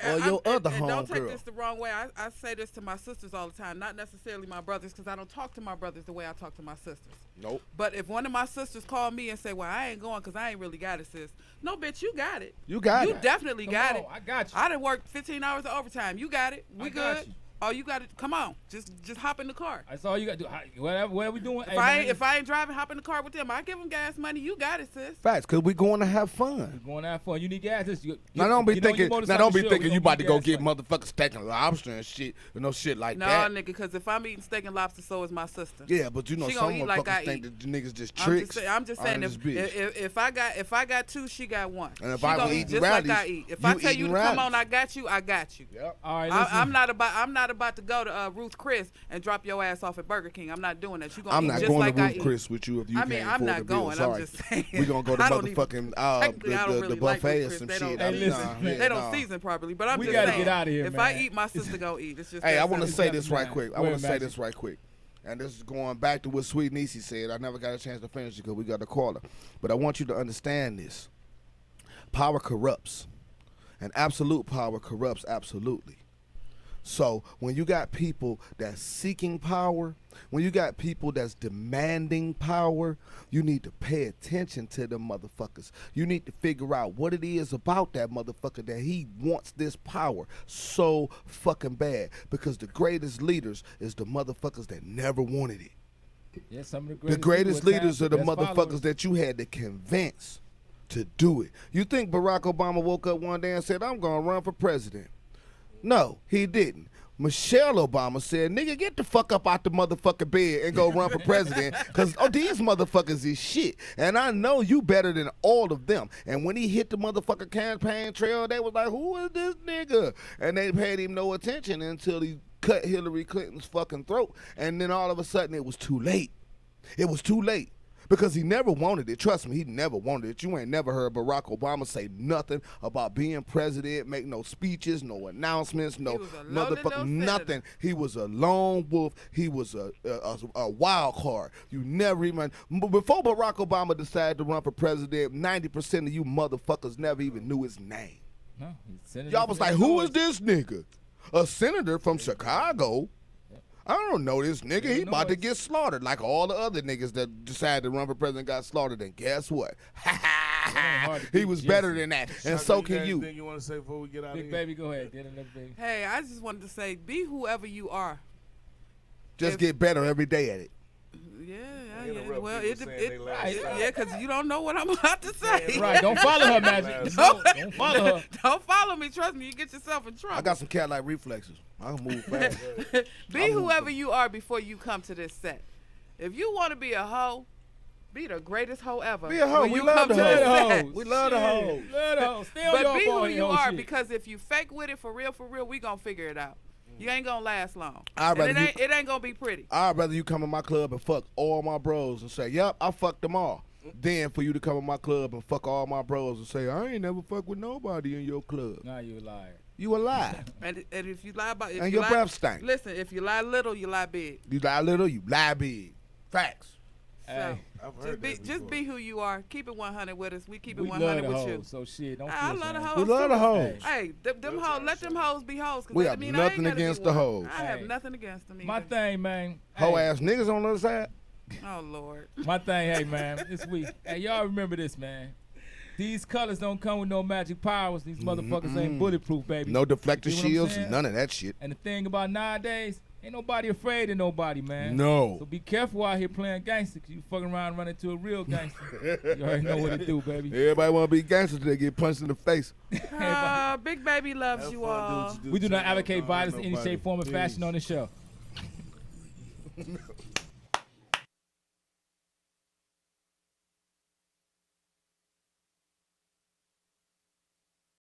Or your other and don't take homegirl. this the wrong way. I say this to my sisters all the time, not necessarily my brothers, because I don't talk to my brothers the way I talk to my sisters. Nope. But if one of my sisters call me and say, well, I ain't going because I ain't really got it, sis. No, bitch, you got it. You got You it. definitely Come got on, it. I got you. I done worked 15 hours of overtime. You got it. We I got good. you. Oh, you got it. Come on. Just hop in the car. That's all you gotta do. Whatever we doing. If I ain't driving, hop in the car with them. I give them gas money. You got it, sis. Facts, cause we going to have fun. Going to have fun. You need gas. Now don't be thinking. Now don't be thinking you about to go get get motherfucking steak and lobster and shit, or no shit like No, that. nigga, because if I'm eating steak and lobster, so is my sister. Yeah, but you know She some gonna eat like I motherfuckers think eat. that the niggas just I'm tricks. just saying this bitch. if I got 2, she got 1. And if she I gonna was eat eating just like rallies, I eat. If I you tell you eating to come rallies. on, I got you. I got you. Yep. All right, listen. I'm not about to go to Ruth Chris and drop your ass off at Burger King. I'm not doing that. You gonna I'm eat not just going like to I Ruth eat. Chris with you if you I mean, can't I'm afford not the bill. going. Sorry. I'm just saying. We gonna go to I don't even- motherfucking technically, I don't the really buffet like or Ruth some Chris. shit. Hey, listen, Nah, man. They don't nah. season properly, but I'm We just gotta saying. get outta here, if man. I eat, my sister gonna eat. It's just. Hey, that I want to simple. say this right man. quick. I Go want ahead, to say Magic. this right quick. And this is going back to what Sweet Niecy said. I never got a chance to finish it because we got the caller. But I want you to understand this. Power corrupts. And absolute power corrupts absolutely. So when you got people that's seeking power, when you got people that's demanding power, you need to pay attention to them motherfuckers. You need to figure out what it is about that motherfucker that he wants this power so fucking bad. Because the greatest leaders is the motherfuckers that never wanted it. Yeah, some of The greatest people at leaders times, are the best motherfuckers followers. that you had to convince to do it. You think Barack Obama woke up one day and said, I'm going to run for president? No, he didn't. Michelle Obama said, nigga, get the fuck up out the motherfucking bed and go run for president because these motherfuckers is shit. And I know you better than all of them. And when he hit the motherfucking campaign trail, they was like, who is this nigga? And they paid him no attention until he cut Hillary Clinton's fucking throat. And then all of a sudden it was too late. It was too late. Because he never wanted it. Trust me, he never wanted it. You ain't never heard Barack Obama say nothing about being president, make no speeches, no announcements, no He was a loaded little motherfucking nothing. senator. He was a lone wolf. He was a wild card. You never even before Barack Obama decided to run for president, 90% of you motherfuckers never even knew his name. No, he's Senator Y'all was from like, who is Illinois. this nigga? A senator from Chicago? I don't know this nigga. He about to Illinois. get slaughtered like all the other niggas that decided to run for president got slaughtered. And guess what? hard to He beat was Jesse. better than that. And Shaka, so got can you. anything you want to say before we get out of Big here? baby, go ahead. Get another baby. Hey, I just wanted to say, be whoever you are. Just If- get better every day at it. Yeah, Interrupt well, people saying they last time. yeah, because you don't know what I'm about to say. Right, don't follow her, Magic. Don't follow her. Don't follow me. Trust me, you get yourself in trouble. I got some cat-like reflexes. I can move fast. Be whoever you are before you come to this set. If you want to be a hoe, be the greatest hoe ever. Be a hoe. when We you love come the to this hoes. set. We love the hoes. Let her. Stay on But your be ball who and you your are shit. because if you fake with it for real, we gonna figure it out. You ain't gonna last long. I'd And rather it ain't gonna be pretty. I'd rather you come in my club and fuck all my bros and say, yep, I fucked them all. Then for you to come in my club and fuck all my bros and say, I ain't never fucked with nobody in your club. Nah, you a liar. You a lie. And if you lie about, if And you your lie, breath stink. Listen, if you lie little, you lie big. You lie little, you lie big. Facts. Hey, I've Just heard be, that just before. be who you are. Keep it 100 with us. We keep it we 100 love the with hoes, you. so shit. Don't I feel love the sad. hoes. We love the too. hoes. Hey, them hoes, let them hoes be hoes. 'cause We that have mean I ain't nothing gotta be against the one. hoes. I have Hey. nothing against them. My either. thing, man. Hoe hey, ass niggas on the other side. Oh Lord. My thing, hey, man. This week. Hey, y'all remember this, man. These colors don't come with no magic powers. These motherfuckers ain't bulletproof, baby. No deflector You know what I'm shields, saying? none of that shit. And the thing about nowadays, ain't nobody afraid of nobody, man. No. So be careful out here playing gangster, 'cause you fucking around and run into a real gangster. You already know what to do, baby. Everybody want to be gangsters till they get punched in the face. Big baby loves Have you fun, all. what you We do not to advocate don't violence hurt in any nobody. shape, form, or fashion Peace. on this show.